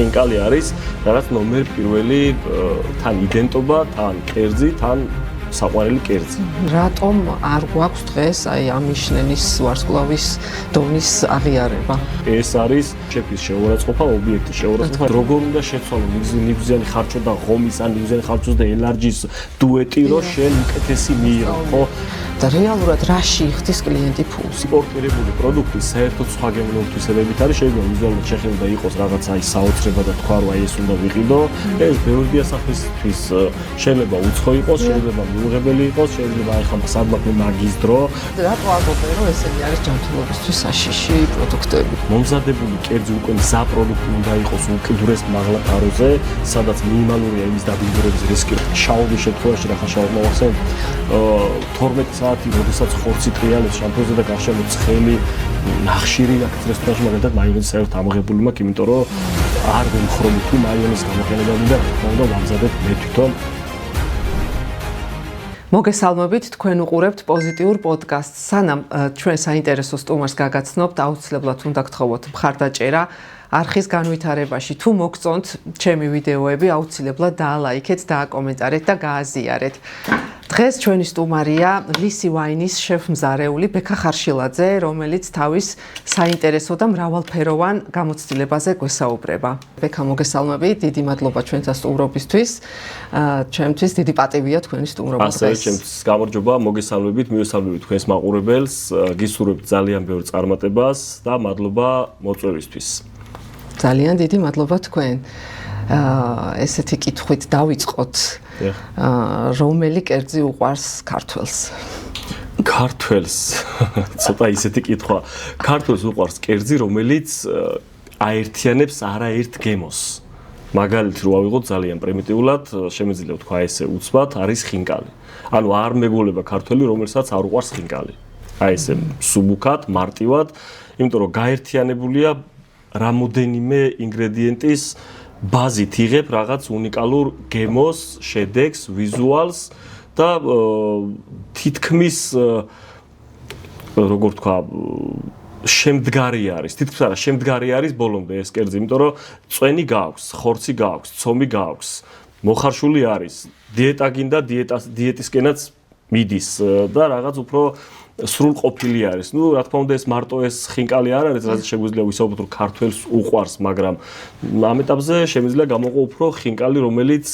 ხინკალი არის რაღაც ნომერ პირველი თან იდენტობა, თან კერძი, თან საყვარელი კერძი. რატომ არ გვაქვს დღეს აი ამ ნიშნების ვარსკვლავის დონის აღიარება? ეს არის შეფის შეურაცხყოფა, ობიექტის შეურაცხყოფა. როგორ უნდა შეცვალო ნივზიანი ხარჯვა და ღომის ან ნივზიანი ხარჯვის და ელარჯის დუეტი, რომ შენ უკეთესი მიიღო, ხო? და რეალურად რაში იხდის კლიენტი ფულს? იმპორტირებული პროდუქტი საერთოდ სხვა გემოვნებითი არის, შეიძლება ვიზუალურად შეხედა იყოს რაღაცა აი საოცრება და თქვა რომ აი ეს უნდა ვიყიდო. ეს ბევრი დიასახლისთვის შეიძლება უცხო იყოს, შეიძლება მიუღებელი იყოს, შეიძლება აი ხომ სადმაყლე მაგის დრო. რატო ამბობენ რომ ესენი არის ჯანმრთელობისთვის საშიში პროდუქტები? მომზადებული კერძი უკვე მზა პროდუქტი უნდა იყოს უკიდურეს მაღლა ფაროზე, სადაც მინიმალურია იმის დაბინძურების რისკი. შაობის შემთხვევაში რა ხარ შაობა მოახსენებ 12 საათი, როდესაც ხორცი ტრიალებს შამპუნზე და გარშემო ცხელი ნახშირი აქვს რესტორანში, მაგალითად მაიონეზი საერთოდ ამოღებული მაქვს, იმიტომ რომ არ ვიმხრობი თუ მაიონეზის გამოყენება მინდა, რა თქმა უნდა ვამზადებ მე თვითონ. მოგესალმებით, თქვენ უყურებთ პოზიტიურ პოდკასტს. სანამ ჩვენ საინტერესო სტუმარს გაგაცნობთ, აუცილებლად უნდა გთხოვოთ მხარდაჭერა არხის განვითარებაში. თუ მოგწონთ ჩემი ვიდეოები, აუცილებლად დაალაიქეთ, დააკომენტარეთ და გააზიარეთ. დღეს ჩვენი სტუმარია ლისი ვაინის შეფ-მზარეული ბექა ხარშილაძე, რომელიც თავის საინტერესო და მრავალფეროვან გამოცდილებაზე გვესაუბრება. ბექა, მოგესალმები, დიდი მადლობა ჩვენთან სტუმრობისთვის. ჩემთვის დიდი პატივია თქვენი სტუმრობა დღეს. ასევე ჩემთვის გამარჯობა, მოგესალმებით, მივესალმებით თქვენს მაყურებელს, გისურვებთ ძალიან ბევრ წარმატებას და მადლობა მოწვევისთვის. ძალიან დიდი მადლობა თქვენ. ესეთი კითხვით დავიწყოთ. რომელი კერძი უყვარს ქართველს? ქართველს ცოტა ისეთი კითხვა. ქართველს უყვარს კერძი, რომელიც აერთიანებს არაერთ გემოს. მაგალითი რო ავიღოთ ძალიან პრიმიტიულად, შემიძლია ვთქვა ესე უცბად, არის ხინკალი. ანუ არ მეგონება ქართველი, რომელსაც არ უყვარს ხინკალი. აი ესე სუბუქად, მარტივად, იმიტომ რომ გაერთიანებულია რამოდენიმე ინგრედიენტის ბაზით იღებ რაღაც უნიკალურ გემოს, შედეგს, ვიზუალს და თითქმის როგორ თქვა, შემდგარი არის. თითქმის არა, შემდგარი არის ბოლომდე ეს კერძი, იმიტომ რომ წვენი გააქვს, ხორცი გააქვს, ცომი გააქვს, მოხარშული არის, დიეტა გინდა, დიეტისკენაც მიდის და რაღაც უფრო სრულყოფილი არის. ნუ რა თქმა უნდა ეს მარტო ეს ხინკალი არ არის, რაც შეგვიძლია ვისაუბროთ რომ ქართველს უყვარს, მაგრამ ამ ეტაპზე შემიძლია გამოვყო უფრო ხინკალი, რომელიც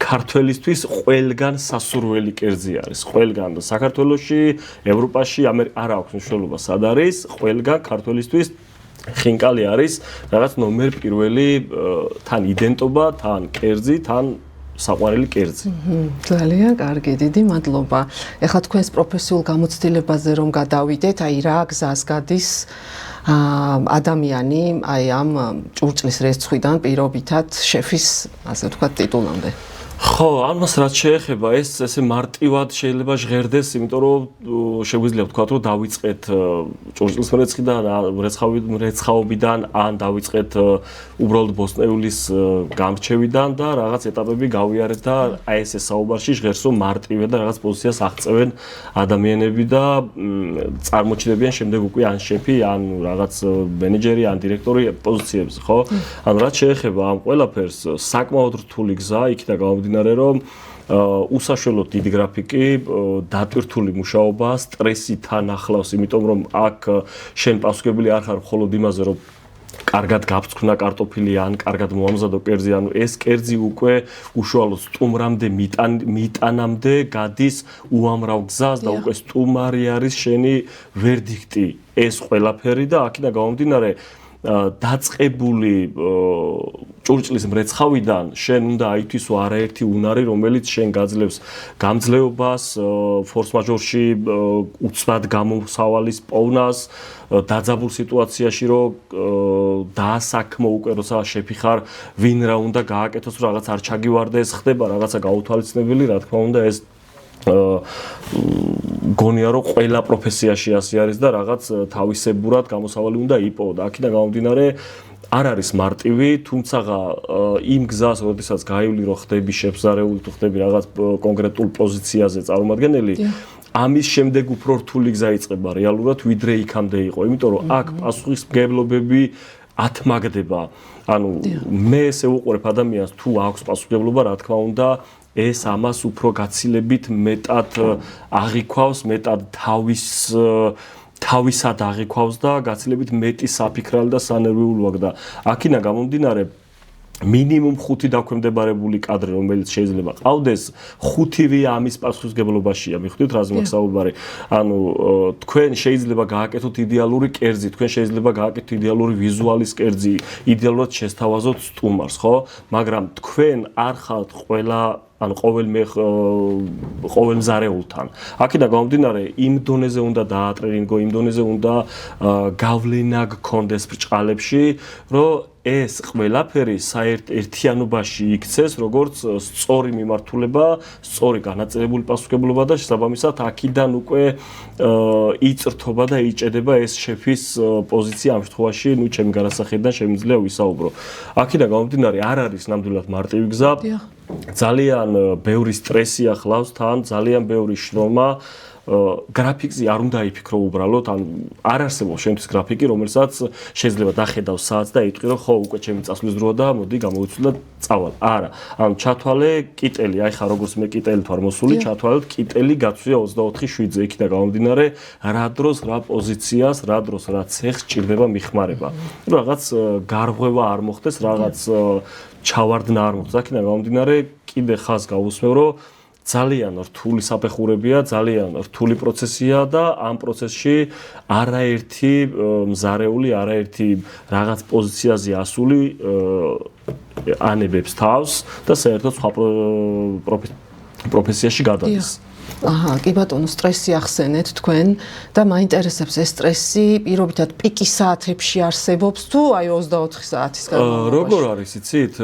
ქართველისთვის ყველგან სასურველი კერძი არის. ყველგან საქართველოში, ევროპაში, არ აქვს მნიშვნელობა სად არის, ყველგან ქართველისთვის ხინკალი არის რაღაც ნომერ პირველი თან იდენტობა, თან კერძი, თან საყვარელი კერძი. ძალიან კარგი, დიდი მადლობა. ეხლა თქვენს პროფესიულ გამოცდილებაზე რომ გადავიდეთ, აი რა გზას გადის ადამიანი აი ამ ჭურჭლის რეცხვიდან პირობითად შეფის, ასე ვთქვათ, ტიტულამდე. ხო, ამას რაც შეეხება, ეს ესე მარტივად შეიძლება ჟღერდეს, იმიტომ რომ შეგვიძლია ვთქვათ, რომ დავიწყეთ ჭურჭლის მრეცხაობიდან, ან დავიწყეთ უბრალოდ ბოსტნეულის გამრჩევიდან და რაღაც ეტაპები გავიარეთ და აი ესე საუბარში ჟღერს, რომ მარტივად და რაღაც პოზიციას აღწევენ ადამიანები და წარმოჩნდებიან შემდეგ უკვე ან შეფი, ან რაღაც მენეჯერი, ან დირექტორი პოზიციებზე, ხო? ანუ რაც შეეხება ამ ყველაფერს, საკმაოდ რთული გზა, იქიდან გამომდინარე რომ უსაშველოდ დიდი გრაფიკი, დატვირთული მუშაობა, სტრესი თან ახლავს, იმიტომ რომ აქ შენ პასუხებელი არ ხარ მხოლოდ იმაზე, რომ კარგად გაფრთხნა კარტოფილი ან კარგად მოამზადო კერძი, ანუ ეს კერძი უკვე უშუალოდ სტუმრამდე მიტანამდე გადის უამრავ გზას და უკვე სტუმარი არის შენი ვერდიქტი. ეს ყველაფერი და აქედან გამომდინარე დაწყებული ჭურჭლის მრეცხავიდან შენ უნდა აითვისო არაერთი უნარი, რომელიც შენ გაძლევს გამძლეობას, ფორს-მაჟორში უცბად გამოსავალის პოვნას, დაძაბულ სიტუაციაში რომ დაასაქმო უკვე როცა შეფი ხარ, ვინ რა უნდა გააკეთოს, რომ რაღაც არ ჩაგივარდეს, ხდება რაღაცა გაუთვალისწინებელი, რა თქმა უნდა ეს გონია რომ ყველა პროფესიაში ასე არის და რაღაც თავისებურად გამოსავალი უნდა იპოვო და აქედან გამომდინარე არ არის მარტივი, თუმცა იმ გზას, როდესაც გაივლი რომ ხდები შეფზარეული, თუ ხდები რაღაც კონკრეტულ პოზიციაზე წარმომადგენელი, ამის შემდეგ უფრო რთული გზა იწყება რეალურად, ვიდრე იქამდე იყო, იმიტომ რომ აქ პასუხისმგებლობები ათმაგდება. ანუ მე ესე უყურებ ადამიანს თუ აქვს პასუხისმგებლობა, რა თქმა უნდა, ეს ამას უფრო გაცილებით მეტად აღიქვავს, მეტად თავისად აღიქვავს და გაცილებით მეტი საფიქრალი და სანერვიულო აქვს და აქინა გამომდინარე მინიმუმ 5 დაქვემდებარებული კადრი, რომელიც შეიძლება ყავდეს, 5-ვე ამის პასუხისმგებლობაშია. მიხვდით რაზე მაქვს საუბარი? ანუ თქვენ შეიძლება გააკეთოთ იდეალური კერძი, თქვენ შეიძლება გააკეთოთ იდეალური ვიზუალის კერძი, იდეალურად შესთავაზოთ სტუმარს, ხო? მაგრამ თქვენ არ ხართ ანუ ყოველ მზარეულთან. აქედან გამომდინარე, იმ დონეზე უნდა დაატრენინგო, იმ დონეზე უნდა გავლენა გქონდეს ბრჭყალებში, რომ ეს ყველაფერი ერთიანობაში იქცეს, როგორც სწორი მიმართულება, სწორი განაწილებული პასუხისმგებლობა და შესაბამისად აქედან უკვე იწრთობა და იჭედება ეს შეფის პოზიცია ამ შემთხვევაში, ჩემი განასახედიდან შემიძლია ვისაუბრო. აქედან გამომდინარე, არ არის ნამდვილად მარტივი გზა. ძალიან ბევრი სტრესი ახლავს თან, ძალიან ბევრი შრომა. გრაფიკზე არ უნდა იფიქრო უბრალოდ, ან არ არსებობს შემთხვევით გრაფიკი, რომელსაც შეიძლება დახედავ საათს და იტყვი, რომ ხო, უკვე ჩემი წასვლის დროა და მოდი გამოვიცვლი და წავალ. არა, ანუ ჩათვალე კიტელი, აი ხა როგორც მე კიტელით ვარ მოსული, ჩათვალეთ კიტელი გაცვია 24/7-ზე, იქიდან გამომდინარე, რა დროს, რა პოზიციას, რა დროს, რა ცეხს ჭირდება მიხმარება. რაღაც გარღვევა არ მოხდეს, რაღაც ჩავარდნა არ მოხდეს. აქედან გამომდინარე, კიდე ხას გავუსმევ, რომ ძალიან რთული საფეხურებია, ძალიან რთული პროცესია და ამ პროცესში არაერთი მზარეული, არაერთი რაღაც პოზიციაზე ასული ანებებს თავს და საერთოდ სხვა პროფესიაში გადადის. აჰა, კი ბატონო, სტრესი ახსენეთ თქვენ და მაინტერესებს ეს სტრესი პირობითად პიკის საათებში არსებობს თუ აი 24 საათის განმავლობაში? როგორ არის, იცით?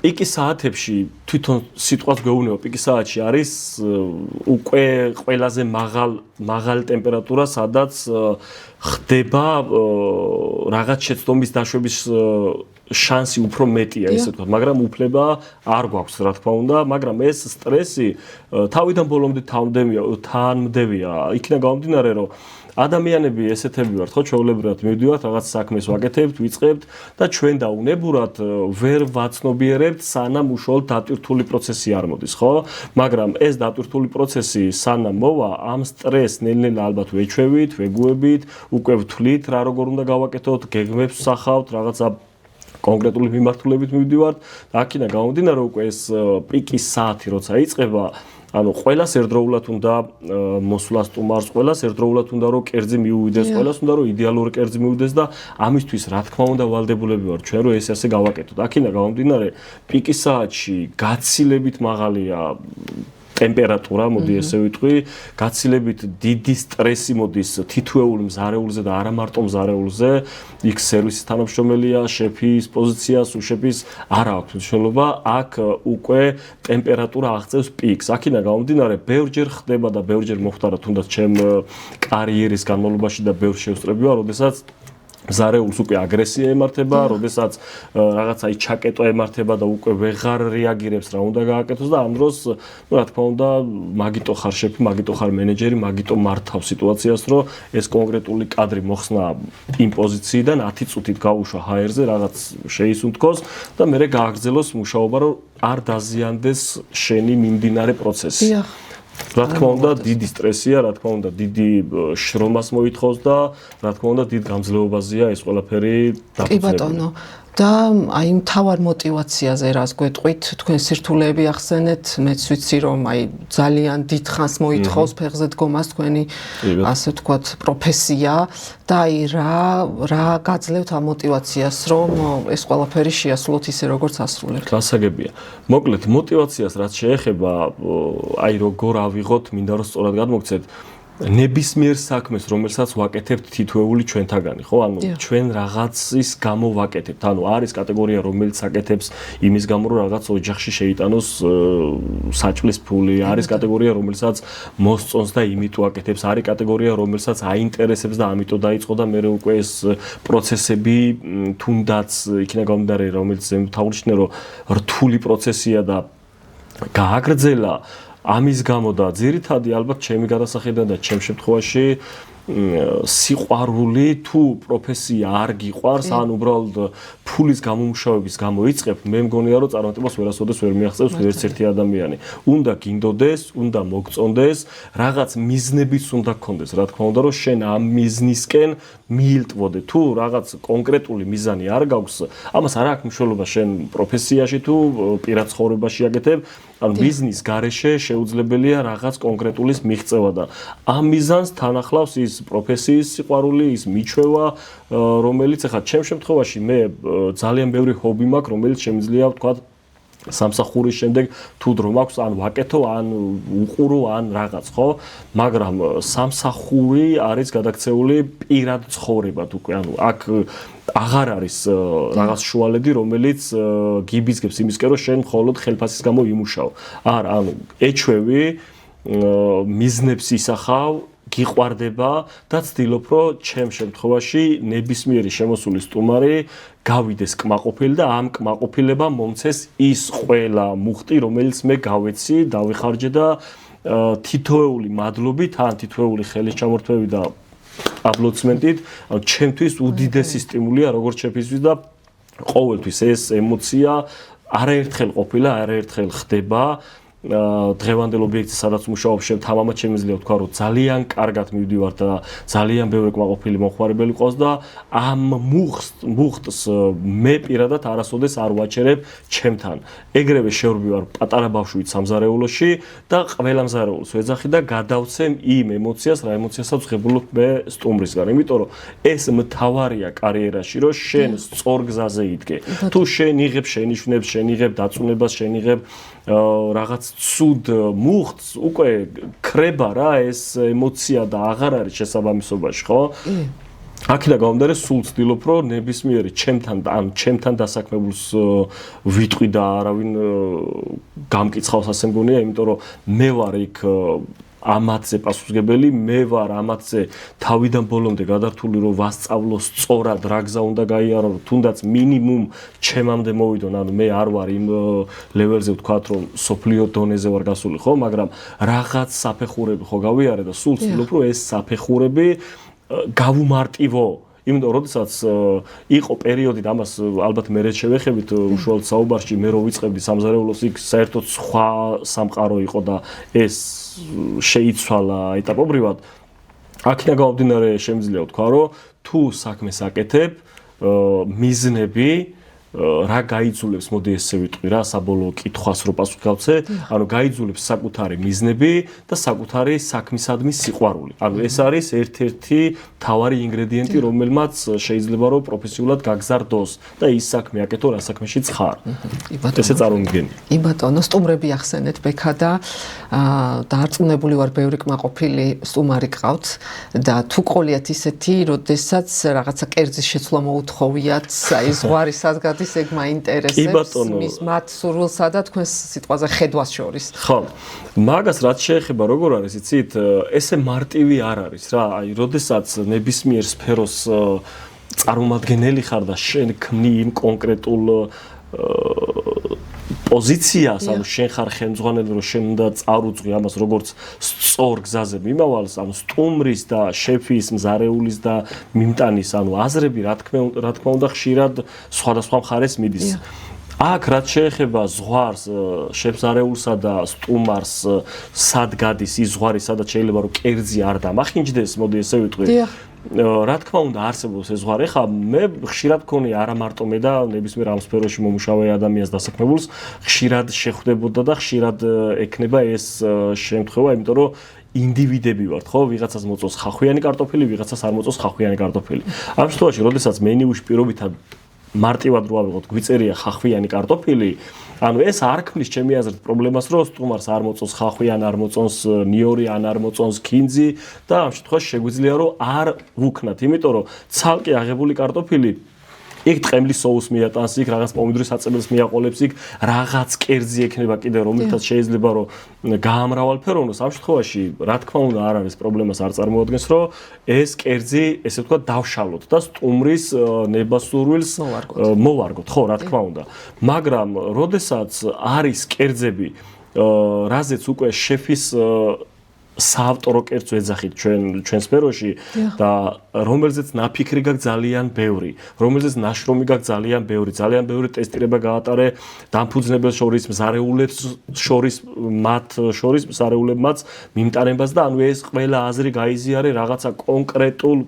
პიკის საათებში თვითონ სიტყვას გვეუბნება, პიკის საათში არის უკვე ყველაზე მაღალი ტემპერატურა, სადაც ხდება რაღაც შეცდომის დაშვების შანსი უფრო მეტია, ესე ვთქვათ, მაგრამ უფლება არ გვაქვს, რა თქმა უნდა, მაგრამ ეს სტრესი თავიდან ბოლომდე თანმდევია. იქიდან გამომდინარე, რომ ადამიანები ესეთები ვართ, ხო, ჩვეულებრივად მივდივართ, რაღაც საქმეს ვაკეთებთ, ვიწყებთ და ჩვენ დაუნებურად ვერ ვაცნობიერებთ, სანამ უშუალოდ დატვირთული პროცესი არ მოდის, ხო? მაგრამ ეს დატვირთული პროცესი სანამ მოვა, ამ სტრესს ნელ-ნელა ალბათ ვეჩვევით, ვეგუებით, უკვე ვთვლით, რა როგორ უნდა გავაკეთოთ, გეგმებს ვსახავთ, რაღაცა კონკრეტული მიმართულებით მივდივართ და აქედან გამომდინარე, უკვე ეს პიკის საათი როცა იწყება, ანუ ყველას ერთდროულად უნდა მოსვლა სტუმარს, ყველას ერთდროულად უნდა რომ კერძი მიუვიდეს, ყველას უნდა რომ იდეალური კერძი მიუვიდეს და ამისთვის რა თქმა უნდა ვალდებულები ვარ ჩვენ რომ ეს ასე გავაკეთოთ. აქედან გამომდინარე, პიკის საათში გაცილებით მაღალია ტემპერატურა, მოდი ესე ვიტყვი, გაცილებით დიდი სტრესი მოდის თითოეულ მზარეულზე და არა მარტო მზარეულზე, იქ სერვისის თანამშრომელია, შეფის პოზიციას, უშეფის არ აქვს მნიშვნელობა, აქ უკვე ტემპერატურა აღწევს პიკს. აქედან გამომდინარე, ბევრჯერ ხდება და ბევრჯერ მოხდარა თუნდაც ჩემ კარიერის განმავლობაში და ბევრ შევსწრებია, როდესაც მზარეულს უკვე აგრესია ემართება, როდესაც რაღაცა ჩაკეტვა ემართება და უკვე ვეღარ რეაგირებს რა უნდა გააკეთოს და ამ დროს, რა თქმა უნდა, მაგიტო ხარ შეფი, მაგიტო ხარ მენეჯერი, მაგიტო მართავ სიტუაციას, რომ ეს კონკრეტული კადრი მოხსნა იმ პოზიციიდან 10 წუთით გაუშვა HR-ზე, რაღაც შეისუნთქოს და მერე გააგრძელოს მუშაობა, რომ არ დაზიანდეს შენი მიმდინარე პროცესი. რა თქმა უნდა, დიდი სტრესია, რა თქმა უნდა, დიდი შრომას მოითხოვს და რა თქმა უნდა, დიდ გამძლეობაზეა ეს ყველაფერი დაფუძნებული. კი ბატონო, და აი მთავარ мотиваციაზე რას გვეტყვით, თქვენ სირთულეები ახსენეთ, მეც ვიცი რომ აი ძალიან დიდ ხანს მოითხოვს ფეხზე დგომას თქვენი ასე ვთქვათ პროფესია და აი რა გაძლევთ ამ мотиваციას, რომ ეს ყველაფერი შეასრულოთ ისე როგორც ასრულებთ. გასაგებია. მოკლედ мотиваციას რაც შეეხება, აი როგორ ავიღოთ, მინდა რომ სწორად გადმოგცეთ. ნებისმიერ საქმეს, რომელსაც ვაკეთებთ თითოეული ჩვენთაგანი, ხო? ანუ ჩვენ რაღაცის გამო ვაკეთებთ. ანუ არის კატეგორია, რომელიც აკეთებს იმის გამო, რომ რაღაც ოჯახში შეიტანოს საჭმლის ფული, არის კატეგორია, რომელსაც მოსწონს და იმიტომ აკეთებს, არის კატეგორია, რომელსაც აინტერესებს და ამიტომ დაიწყო და მე უკვე ეს პროცესები თუნდაც იქნება გამომდინარე, რომელიც თავშინე რომ რთული პროცესია და გააგრძელა ამის გამო და ძირითადი ალბათ ჩემი გადასახედიდან და ჩემ შემთხვევაში სიყვარული თუ პროფესია არ გიყვარს, ან უბრალოდ ფულის გამომუშავების გამო იწყებ, მე მგონია რომ წარმატებას ვერასოდეს ვერ მიაღწევს ვერც ერთი ადამიანი. უნდა გინდოდეს, უნდა მოგწონდეს, რაღაც მიზნებიც უნდა გქონდეს, რა თქმა უნდა, რომ შენ ამ მიზნისკენ მიილტვოდე. თუ რაღაც კონკრეტული მიზანი არ გაქვს, ამას არ აქვს მნიშვნელობა შენ პროფესიაში თუ პირად ცხოვრებაში აკეთებ, ანუ ბიზნეს გარეშე შეუძლებელია რაღაც კონკრეტულის მიღწევა და ამ მიზანს თან ახლავს ის პროფესიის სიყვარული, ის მიჩვევა, რომელიც ახლა ჩემ შემთხვევაში მე ძალიან ბევრი ჰობი მაქვს, რომელიც შემიძლია ვთქვა სამსახურის შემდეგ თუ დრო მაქვს, ან ვაკეთო, ან უყურო, ან რაღაც, ხო? მაგრამ სამსახური არის გადაქცეული პირად ცხოვრებად უკვე, ანუ აქ აღარ არის რაღაც შუალედი, რომელიც გიბიძგებს იმისკენ, რომ შენ მხოლოდ ხელფასის გამო იმუშაო. არა, ანუ ეჩვევი, მიზნებს ისახავ, გიყვარდება და ცდილობ, რომ ჩემ შემთხვევაში ნებისმიერი შემოსული სტუმარი გავიდეს კმაყოფილი და ამ კმაყოფილებამ მომცეს ის ყველა მუხტი, რომელიც მე გავეცი, დავიხარჯე და თითოეული მადლობით, ან თითოეული ხელის ჩამორთმევით და აპლოდისმენტით, ჩემთვის უდიდესი სტიმულია როგორც შეფისთვის და ყოველთვის ეს ემოცია არაერთხელ ყოფილა, არაერთხელ ხდება. დღევანდელ ობიექტზე სადაც მუშაობ, თამამად შემიძლია ვთქვა, რომ ძალიან კარგად მივდივარ და ძალიან ბევრი კმაყოფილი მომხმარებელი ყავს და ამ მუხტს მე პირადად არასოდეს არ ვაჩერებ ჩემთან. ეგრევე შევრბივარ პატარა ბავშვით სამზარეულოში და ყველა მზარეულს ვეძახი და გადავცემ იმ ემოციას, რა ემოციასაც ვღებულობ მე სტუმრისგან. იმიტომ რომ ეს მთავარია კარიერაში, რომ შენ სწორ გზაზე იდგე. თუ შენ იღებ შენიშვნებს, შენ იღებ დაწუნებას, შენ იღებ რაღაც ცუდ მუხტს, უკვე ქრება რა ეს ემოცია და აღარ არის შესაბამისობაში, ხო? აქედან გამომდინარე, სულ ვცდილობ, რომ ნებისმიერი ჩემთან დასაქმებულს ვიტყვი და არავინ გამკიცხავს, ასე მგონია, იმიტომ რომ მე ვარ იქ ამათზე პასუხისმგებელი, მე ვარ ამათზე თავიდან ბოლომდე გადართული, რომ ვასწავლო სწორად რა გზა უნდა გაიარო, თუნდაც მინიმუმ ჩემამდე მოვიდონ, ანუ მე არ ვარ იმ ლეველზე ვთქვათ, რომ სოფლიო დონეზე ვარ გასული, ხო, მაგრამ რაღაც საფეხურები ხო გავიარე და სულ ვცდილობ, რომ ეს საფეხურები გავუმარტივო. იმიტომ როდესაც იყო პერიოდი და ამას ალბათ მერე შევეხებით უშუალოდ საუბარში, მე რო ვიწყებდი სამზარეულოს, იქ საერთოდ სხვა სამყარო იყო და ეს შეიცვალა ეტაპობრივად. აქედან გამომდინარე შემიძლია ვთქვა, რომ თუ საქმეს აკეთებ, მიზნები რა გაიძულებს, მოდი ესე ვიტყვი რა, საბოლოო კითხვას რო პასუხი გავცე, ანუ გაიძულებს საკუთარი მიზნები და საკუთარი საქმისადმი სიყვარული. ანუ ეს არის ერთ-ერთი მთავარი ინგრედიენტი, რომელმაც შეიძლება რომ პროფესიულად გაგზარდოს და ის საქმე აკეთო, რა საქმეშიც ხარ. ესე წარმოგიდგენი. ბატონო, სტუმრები ახსენეთ, ბექა და დაარწმუნებული ვარ, ბევრი კმაყოფილი სტუმარი გყავთ და თუ ყოლიათ ისეთი, როდესაც რაღაცა კერძის შეცვლა მოუთხოვიათ, აი ზღვარი სადგად ის ეგ მაინტერესებს მის მათ სურვილსა და თქვენს სიტყვაზე ხედვას შორის. ხო. მაგას რაც შეეხება, როგორ არის, იცით, ესე მარტივი არ არის რა. აი, როდესაც ნებისმიერ სფეროს წარმომადგენელი ხარ და შენ ქმნი იმ კონკრეტულ პოზიციას, ანუ შენ ხარ ხელმძღვანელი, რომ შენ უნდა წარუძღვი ამას როგორც სწორ გზაზე მიმავალს, ანუ სტუმრის და შეფის, მზარეულის და მიმტანის, ანუ აზრები რა თქმა უნდა ხშირად სხვადასხვა მხარეს მიდის. აქ რაც შეეხება ზღვარს, შეფზარეულსა და სტუმარს, სად გადის ის ზღვარი, სადაც შეიძლება რომ კერძი არ დამახინჯდეს, მოდი ესე ვიტყვი. რა თქმა უნდა არსებობს ეს ზღვარი. ხა მე ხშირად მქონია არა მარტო მე და ნებისმიერ ამ სფეროში მომუშავე ადამიანს დასაქმებულს, ხშირად შეხვდებოდა და ხშირად ექნება ეს შემთხვევა, იმიტომ რომ ინდივიდები ვართ, ხო? ვიღაცას მოწონს ხახვიანი კარტოფილი, ვიღაცას არ მოწონს ხახვიანი კარტოფილი. ამ შემთხვევაში, როდესაც მენიუში პირობითად მარტივად რო ავიღოთ, გვიწერია ხახვიანი კარტოფილი, ანუ ეს არ ქმნის ჩემი აზრით პრობლემას, რომ სტუმარს არ მოწონს ხახვი, ან არ მოწონს ნიორი, ან არ მოწონს ქინძი და ამ შემთხვევაში შეგვიძლია რომ არ ვუქნათ, იმიტომ რომ ცალკე აღებული კარტოფილი იქ ტყემლის соуს მიატანს, იქ რაღაც პომიდორის აწებელს მიაყოლებს, იქ რაღაც კერძი ექნება კიდე, რომელთაც შეიძლება რომ გაამრავალფეროვნოს. ამ შემთხვევაში, რა თქმა უნდა, არ არის პრობლემას არ წარმოადგენს, რომ ეს კერძი, ესე ვთქვათ, დავშალოთ და სტუმრის ნებასურვილს მოვარგოთ, ხო, რა თქმა უნდა. მაგრამ, როდესაც არის კერძები, რაზეც უკვე შეფის საავტორო კერძო ეძახით ჩვენ სფეროში და რომელზეც ნაფიქრი გაქვს ძალიან ბევრი, რომელზეც ნაშრომი გაქვს ძალიან ბევრი ტესტირება გაატარე დამფუძნებელს შორის, მზარეულებს შორის, მათ შორის მზარეულებმაც მიმტანებას და ანუ ეს ყველა აზრი გაიზიარე რაღაცა კონკრეტულ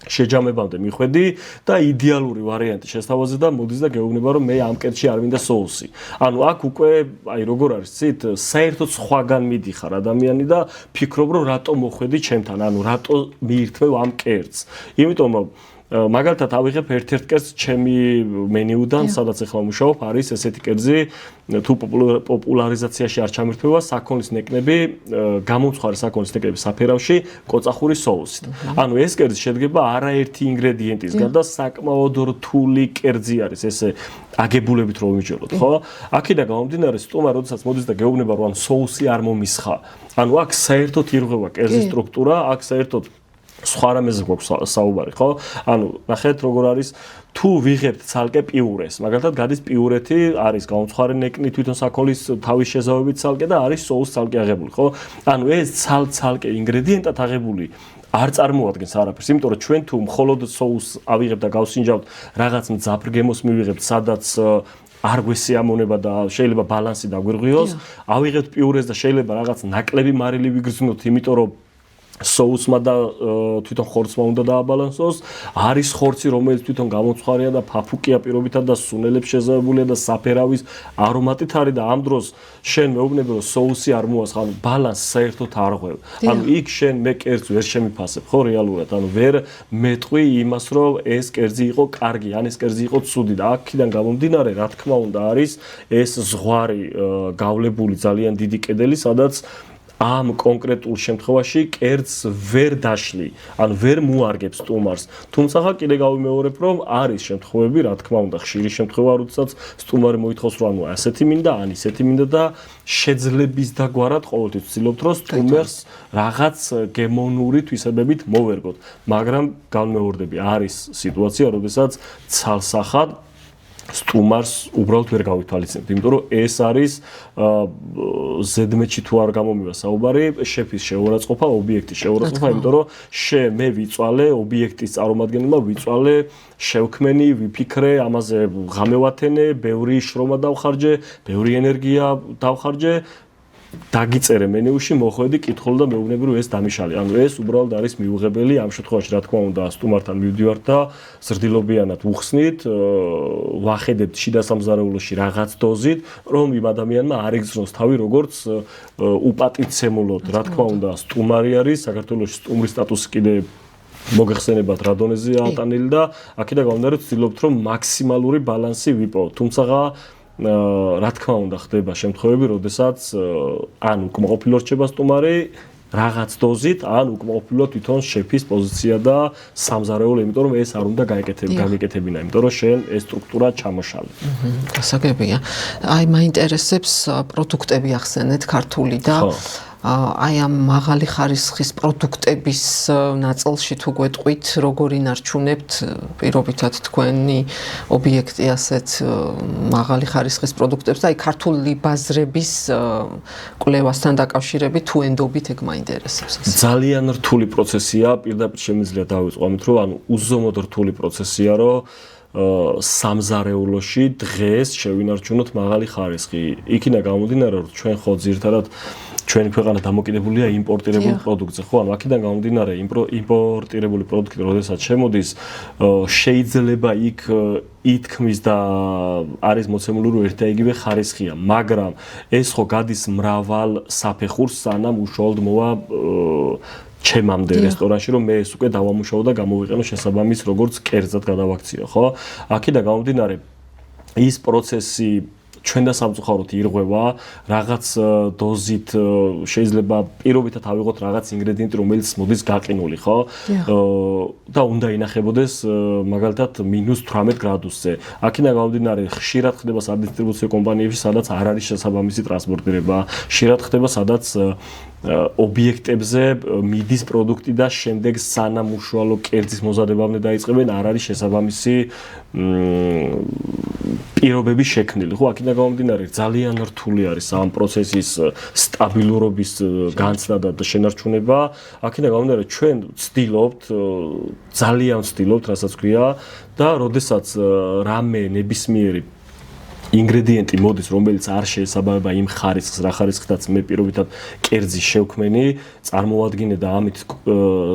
შეჯამებამდე მიხვედი და იდეალური ვარიანტი შესთავაზე და მოდის და გეუბნება რომ მე ამ კერძში არ მინდა соуსი. ანუ აქ უკვე აი როგორ არის ცით საერთოდ სხვაგან მიდიხარ ადამიანი და ფიქრობ რომ რატო მოხვედი ჩემთან, ანუ რატო მიირთმევ ამ კერძს. იმიტომ რომ მაგალითად ავიღებ ერთ-ერთ კერძს ჩემი მენიუდან, სადაც ახლა მუშაობ, არის ესეთი კერძი, თუ პოპულარიზაციაში არ ჩამირთმევა საქონლის ნეკნები, გამომცხარი საქონლის ნეკნები საფერავში კოწახური соусით. ანუ ეს კერძი შედგება არაერთი ინგრედიენტისგან და საკმაოდ რთული კერძი არის ესე აგებულებით რომ ვიმიჯეროთ, ხო? აქედან გამომდინარე, სტუმარი როდესაც მოდის და გეუბნება რომ ამ соуსი არ მომისხა. ანუ აქ საერთოდ ირღვევა კერძის სტრუქტურა, აქ საერთოდ სხვა რამეზე გვაქვს საუბარი, ხო? ანუ ნახეთ როგორ არის თუ ვიღებთ ცალკე პიურეს, მაგალითად გადის პიურეთი, არის გამომცხარი ნეკნი თვითონ საქონლის თავის შეზავებით ცალკე და არის соус ცალკე აღებული, ხო? ანუ ეს ცალკე ინგრედიენტად აღებული არ წარმოადგენს არაფერს, იმიტომ რომ ჩვენ თუ მხოლოდ соус ავიღებთ და გავსინჯავთ, რაღაც მძაფრ-გემოს მივიღებთ, სადაც არ გვესიამონება და შეიძლება ბალანსი დაგვირღვიოს, ავიღებთ პიურეს და შეიძლება რაღაც ნაკლები მარილი ვიგრძნოთ, იმიტომ რომ соусმა და თვითონ ხორცმა უნდა დააბალანსოს. არის ხორცი, რომელიც თვითონ გამომცხარია და ფაფუკია პირობითად და სუნელებს შეზავებულია და საფერავის არომატით არის და ამ დროს შენ მეუბნები რომ соуსი არ მოასხა, ანუ ბალანსს საერთოდ არ ღვევ. ანუ იქ შენ მე კერძს ვერ შემიფასებ, ხო რეალურად, ანუ ვერ მეტყვი იმას რომ ეს კერძი იყო კარგი, ან ეს კერძი იყო ცუდი და აქედან გამომდინარე, რა თქმა უნდა, არის ეს ზღვარი გავლებული ძალიან დიდი კედელი, სადაც ამ კონკრეტულ შემთხვევაში კერძს ვერ დაშლი, ან ვერ მოარგებს სტუმარს. თუმცა კიდე გავიმეორებ, რომ არის შემთხვევები, რა თქმა უნდა, ხშირი შემთხვევა, როდესაც სტუმარი მოითხოვს, რომ ანუ ასეთი მინდა, ან ისეთი მინდა და შეძლების დაგვარად ყოველთვის ვცდილობთ, რომ სტუმარს რაღაც გემონური თვისებებით მოვერგოთ. მაგრამ განმეორდები, არის სიტუაცია, როდესაც ცალსახად სტუმარს უბრალოდ ვერ გავითვალისწინებთ, იმიტომ რომ ეს არის ზედმეტში თუ არ გამომივა საუბარი, შეფის შეურაცხყოფა, ობიექტის შეურაცხყოფა, იმიტომ რომ მე ვიწვალე ობიექტის წარმომადგენელმა, ვიწვალე შევქმენი, ვიფიქრე, ამაზე ღამევათენე, ბევრი შრომა დავხარჯე, ბევრი ენერგია დავხარჯე. დაგიწერე მენიუში, მოხვედი, კითხულ და მეუბნები რომ ეს დამიშალე. ანუ ეს უბრალოდ არის მიუღებელი, ამ შემთხვევაში რა თქმა უნდა სტუმართან მივდივართ და ზრდილობიანად ვუხსნით, ვახედებთ შიდა სამზარეულოში რაღაც დოზით, რომ იმ ადამიანმა არ იგრძნოს თავი როგორც უპატიცემულოდ. რა თქმა უნდა, სტუმარი არის, საქართველოში სტუმრის სტატუსი კიდე მოგეხსენებათ რა დონეზეა ატანილი და აქედან გამომდინარე ვცდილობთ რომ მაქსიმალური ბალანსი ვიპოვოთ. თუმცა რა თქმა უნდა ხდება შემთხვევები, როდესაც ან უკმაყოფილო რჩება სტუმარი რაღაც დოზით, ან უკმაყოფილო თვითონ შეფის პოზიცია და სამზარეულო, იმიტომ რომ ეს არ უნდა გამიკეთებინა, იმიტომ რომ შენ ეს სტრუქტურა ჩამოშალე. გასაგებია. აი მაინტერესებს პროდუქტები ახსენეთ ქართული და აი ამ მაღალი ხარისხის პროდუქტების ნაწილში თუ გვეტყვით, როგორ ინარჩუნებთ პირობითად თქვენი ობიექტი ასეთ მაღალი ხარისხის პროდუქტებს და აი ქართული ბაზრების კვლევასთან დაკავშირებით თუ ენდობით ეგ მაინტერესებს. ძალიან რთული პროცესია, პირდაპირ შემიძლია დავიწყო ამით, რომ ანუ უზომოდ რთული პროცესია, რომ სამზარეულოში დღეს შევინარჩუნოთ მაღალი ხარისხი. იქინა გამომდინარე, რომ ჩვენ ხო ძირითადად ჩვენი ქვეყანა დამოკიდებულია იმპორტირებულ პროდუქტზე, ხო? ანუ აქედან გამომდინარე, იმპორტირებული პროდუქტი, როდესაც შემოდის, შეიძლება იქ ითქმის და არის მოცემული, რომ ერთ და იგივე ხარისხია, მაგრამ ეს ხო გადის მრავალ საფეხურს, სანამ უშუალოდ მოვა ჩემამდე რესტორანში, რომ მე ეს უკვე დავამუშავო და გამოვიყენო შესაბამის როგორც კერძად გადავაქციო, ხო? აქედან გამომდინარე, ის პროცესი ჩვენ და სამწუხაროდ ირღვევა, რაღაც დოზით შეიძლება პირობითად ავიღოთ რაღაც ინგრედიენტი, რომელიც მოდის გაყინული, ხო? და უნდა ინახებოდეს მაგალითად -18 გრადუსზე. აქედან გამომდინარე, ხშირად ხდება სადისტრიბუციო კომპანიებში, სადაც არ არის შესაბამისი ტრანსპორტირება, ხშირად ხდება, სადაც ობიექტებზე მიდის პროდუქტი და შემდეგ სანამ უშუალო კერძის მოზადებამდე დაიწყებენ, არ არის შესაბამისი პირობები შექმნილი. ხო, აქედან აქედან გამომდინარე ძალიან რთული არის ამ პროცესის სტაბილურობის განცდა და შენარჩუნება. აქედან გამომდინარე ჩვენ ძალიან ვცდილობთ, რასაც ქვია და როდესაც რამე ნებისმიერი ინგრედიენტი მოდის, რომელიც არ შეესაბამება იმ ხარისხს, რა ხარისხსაც მე პირობითად კერძი შევქმენი, წარმოვადგინე და ამით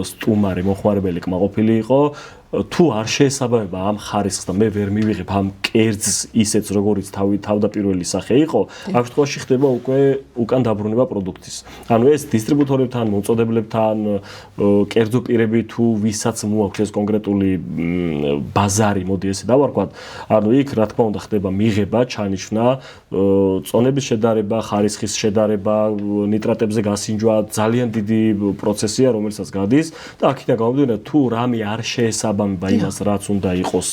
სტუმარი მოხმარებელი კმაყოფილი იყო. თუ არ შეესაბამება ამ ხარისხს და მე ვერ მივიღებ ამ კერძს ისეც როგორიც თავდაპირველი სახე იყო, ამ შემთხვევაში ხდება უკვე უკან დაბრუნება პროდუქტის. ანუ ეს დისტრიბუტორებთან, მომწოდებლებთან, კერძო პირები თუ ვისაც მოაქვს ეს კონკრეტული ბაზარი, მოდი ესე დავარქვათ, ანუ იქ რა თქმა უნდა ხდება მიღება, ჩანიშვნა, წონების შედარება, ხარისხის შედარება, ნიტრატებზე გასინჯვა, ძალიან დიდი პროცესია, რომელსაც გადის და აქედან გამომდინარე თუ რამე არ შეესაბამება იმას, რაც უნდა იყოს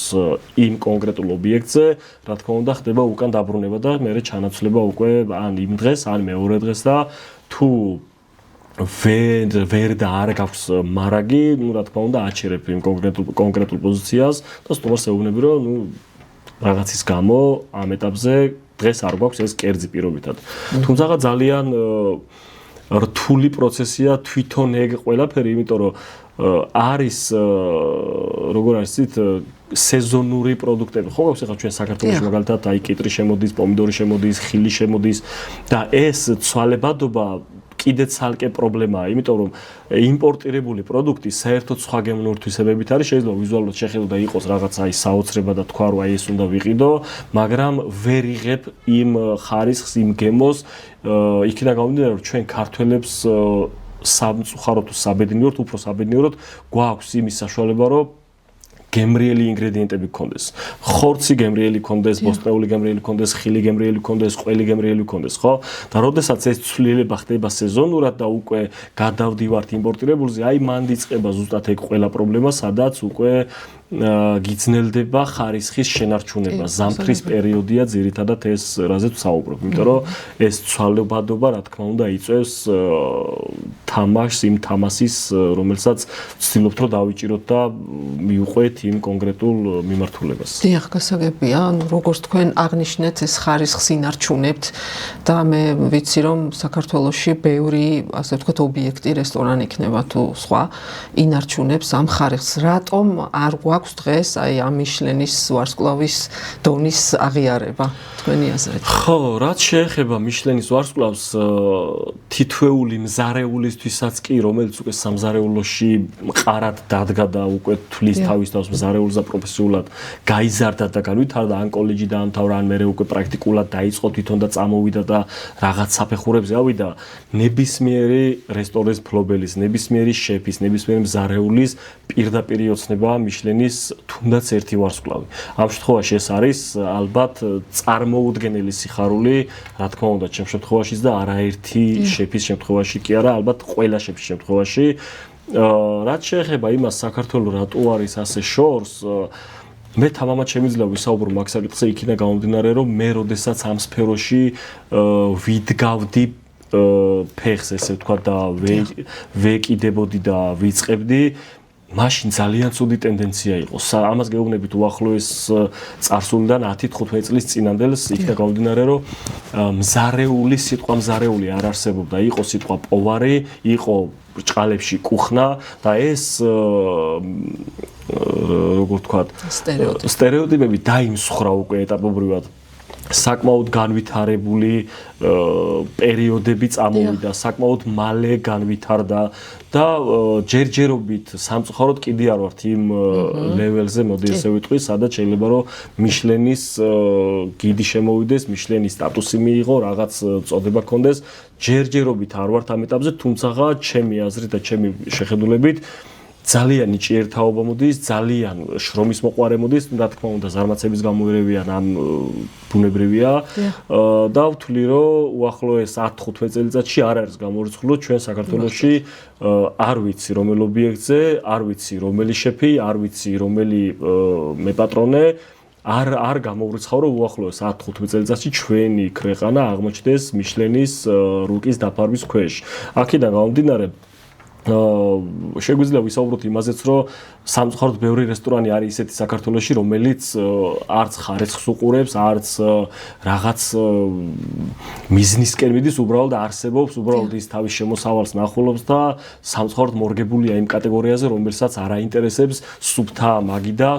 იმ კონკრეტულ ობიექტზე, რა თქმა უნდა, ხდება უკან დაბრუნება და მერე ჩანაცვლება უკვე ან იმ დღეს, ან მეორე დღეს და თუ ვერ და არ გაქვს მარაგი, ну, რა თქმა უნდა, აჩერებ იმ კონკრეტულ პოზიციას და სტუმარს ეუბნები, რომ ну, რაღაცის გამო ამ ეტაპზე დღეს არ გვაქვს ეს კერძი პირობითად. თუმცა ძალიან რთული პროცესია თვითონ ეგ ყველაფერი, იმიტომ რომ არის როგორ არის იცით სეზონური პროდუქტები. ხო გვაქვს ახლა ჩვენ საქართველოში მაგალითად აი კიტრი შემოდის, პომიდორი შემოდის, ხილი შემოდის და ეს ცვალებადობა კიდე ცალკე პრობლემაა, იმიტომ რომ იმპორტირებული პროდუქტი საერთოდ სხვა გემოვნებითი არის, შეიძლება ვიზუალურად შეხედო და იყოს რაღაცა აი საოცრება და თქვა რომ აი ეს უნდა ვიყიდო, მაგრამ ვერ იღებ იმ ხარისხს, იმ გემოს, იქიდან გამომდინარე რომ ჩვენ ქართველებს სამწუხაროდ თუ საბედნიეროდ, უფრო საბედნიეროდ გვაქვს იმის საშუალება, რომ გემრიელი ინგრედიენტები გქონდეს. ხორცი გემრიელი გქონდეს, ბოსტნეული გემრიელი გქონდეს, ხილი გემრიელი გქონდეს, ყველი გემრიელი გქონდეს, ხო? და როდესაც ეს ცვლილება ხდება სეზონურად და უკვე გადავდივართ იმპორტირებულზე, აი მან იწყება ზუსტად ეგ ყველა პრობლემა, სადაც უკვე გიძნელდება ხარისხის შენარჩუნება. ზამთრის პერიოდია ძირითადად ეს, რაზეც ვსაუბრობ, იმიტომ რომ ეს ცვალებადობა, რა თქმა უნდა, იწვევს თამაშს, იმ თამასის, რომელსაც ვცდილობთ რომ დავიჭიროთ და მივყვეთ იმ კონკრეტულ მიმართულებას. დიახ, გასაგებია, ანუ როგორც თქვენ აღნიშნეთ, ეს ხარისხს ინარჩუნებთ და მე ვიცი რომ საქართველოში ბევრი, ასე ვთქვათ, ობიექტი, რესტორანი იქნება თუ სხვა, ინარჩუნებს ამ ხარისხს. რატომ არ გვაქვს დღეს აი ამ მიშლენის ვარსკვლავის დონის აღიარება? თქვენი აზრით. ხო, რაც შეეხება მიშლენის ვარსკვლავს, თითოეული მზარეულისთვისაც კი, რომელიც უკვე სამზარეულოში მყარად დადგა და უკვე თვლის თავის თავს მზარეულს და პროფესიულად გაიზარდა და განვითარდა, ან კოლეჯი დაამთავრა, ან მერე უკვე პრაქტიკულად დაიწყო თვითონ და წამოვიდა და რაღაც საფეხურებზე ავიდა, ნებისმიერი რესტორნის მფლობელის, ნებისმიერი შეფის, ნებისმიერი მზარეულის პირდაპირ ოცნება მიშლენის თუნდაც ერთი ვარსკვლავი. ამ შემთხვევაში ეს არის ალბათ წარმოუდგენელი სიხარული, რა თქმა უნდა, ჩემ შემთხვევაშიც და არაერთი შეფის შემთხვევაში კი არა, ალბათ ყველა შეფის შემთხვევაში. რაც შეეხება იმას, საქართველოს რატო არის ასე შორს, მე თამამად შემიძლია ვისაუბრო მაგ საკითხზე იქიდან გამომდინარე, რომ მე როდესაც ამ სფეროში ვიდგავდი ფეხს, ესე ვთქვა და ვეკიდებოდი და ვიწყებდი, მაშინ ძალიან ცუდი ტენდენცია იყო. ამას გეუბნებით უახლოეს წარსულიდან 10-15 წლის წინანდელს, იქიდან გამომდინარე, რომ მზარეული, სიტყვა მზარეული არ არსებობდა, იყო სიტყვა პოვარი, იყო ბრჭყალებში კუხნა და ეს როგორ ვთქვათ, სტერეოტიპები დაიმსხვრა უკვე ეტაპობრივად. საკმაოდ განვითარებული პერიოდები წამოვიდა, საკმაოდ მალე განვითარდა და ჯერჯერობით სამწუხაროდ კიდე არ ვართ იმ ლეველზე, მოდი ესე ვიტყვი, სადაც შეიძლება რომ მიშლენის გიდი შემოვიდეს, მიშლენის სტატუსი მიიღო, რაღაც წოდება ჰქონდეს, ჯერჯერობით არ ვართ ამ ეტაპზე, თუმცა ჩემი აზრით და ჩემი შეხედულებით ძალიან ნიჭიერთაობა მოდის, ძალიან შრომის მოყვარე მოდის, რა თქმა უნდა, ზარმაცების გამოერევიან ამ ბუნებრივია და ვთვლი, რომ უახლოეს 10-15 წელიწადში არ არის გამორიცხული ჩვენ საქართველოში არ ვიცი რომელ ობიექტზე, არ ვიცი რომელი შეფი, არ ვიცი რომელი მეპატრონე არ გამოვრიცხავ, რომ უახლოეს 10-15 წელიწადში ჩვენი ქვეყანა აღმოჩნდეს მიშლენის რუკის დაფარვის ქვეშ. აქედან გამომდინარე შეგვიძლია ვისაუბროთ იმაზეც, რომ სამწუხაროდ ბევრი რესტორანი არის ისეთი საქართველოში, რომელიც არც ხარისხს უყურებს, არც რაღაც მიზნისკენ მიდის, უბრალოდ არსებობს, უბრალოდ ის თავის შემოსავალს ნახულობს და სამწუხაროდ მორგებულია იმ კატეგორიაზე, რომელსაც არ აინტერესებს სუფთა მაგიდა,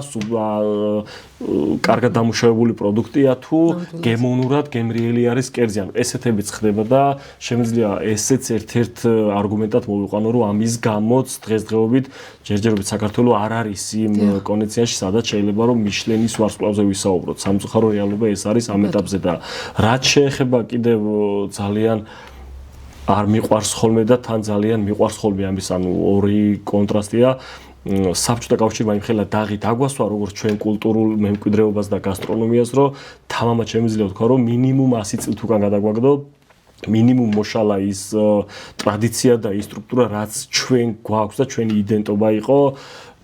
კარგად დამუშავებული პროდუქტია თუ გემოვნურად გემრიელი არის კერძი. ანუ ესეთებიც ხდება და შემიძლია ესეც ერთ-ერთ არგუმენტად მოვიყვანო, რომ ამის გამოც დღესდღეობით ჯერჯერობით საქართველოს არ არის იმ კონდიციაში, სადაც შეიძლება რომ მიშლენის ვარსკვლავზე ვისაუბროთ. სამწუხარო რეალობა ეს არის ამ ეტაპზე და რაც შეეხება კიდევ ძალიან არ მიყვარს ხოლმე და თან ძალიან მიყვარს ხოლმე ამის ანუ ორი კონტრასტია. საბჭოთა კავშირმა იმხელა დაღი დაგვასვა როგორც ჩვენ კულტურულ მემკვიდრეობას და გასტრონომიას, რომ თამამად შემიძლია ვთქვა, რომ მინიმუმ 100 წლით უკან გადაგვაგდო მინიმუმ მოშალა ის ტრადიცია და ის სტრუქტურა, რაც ჩვენ გვაქვს და ჩვენი იდენტობა იყო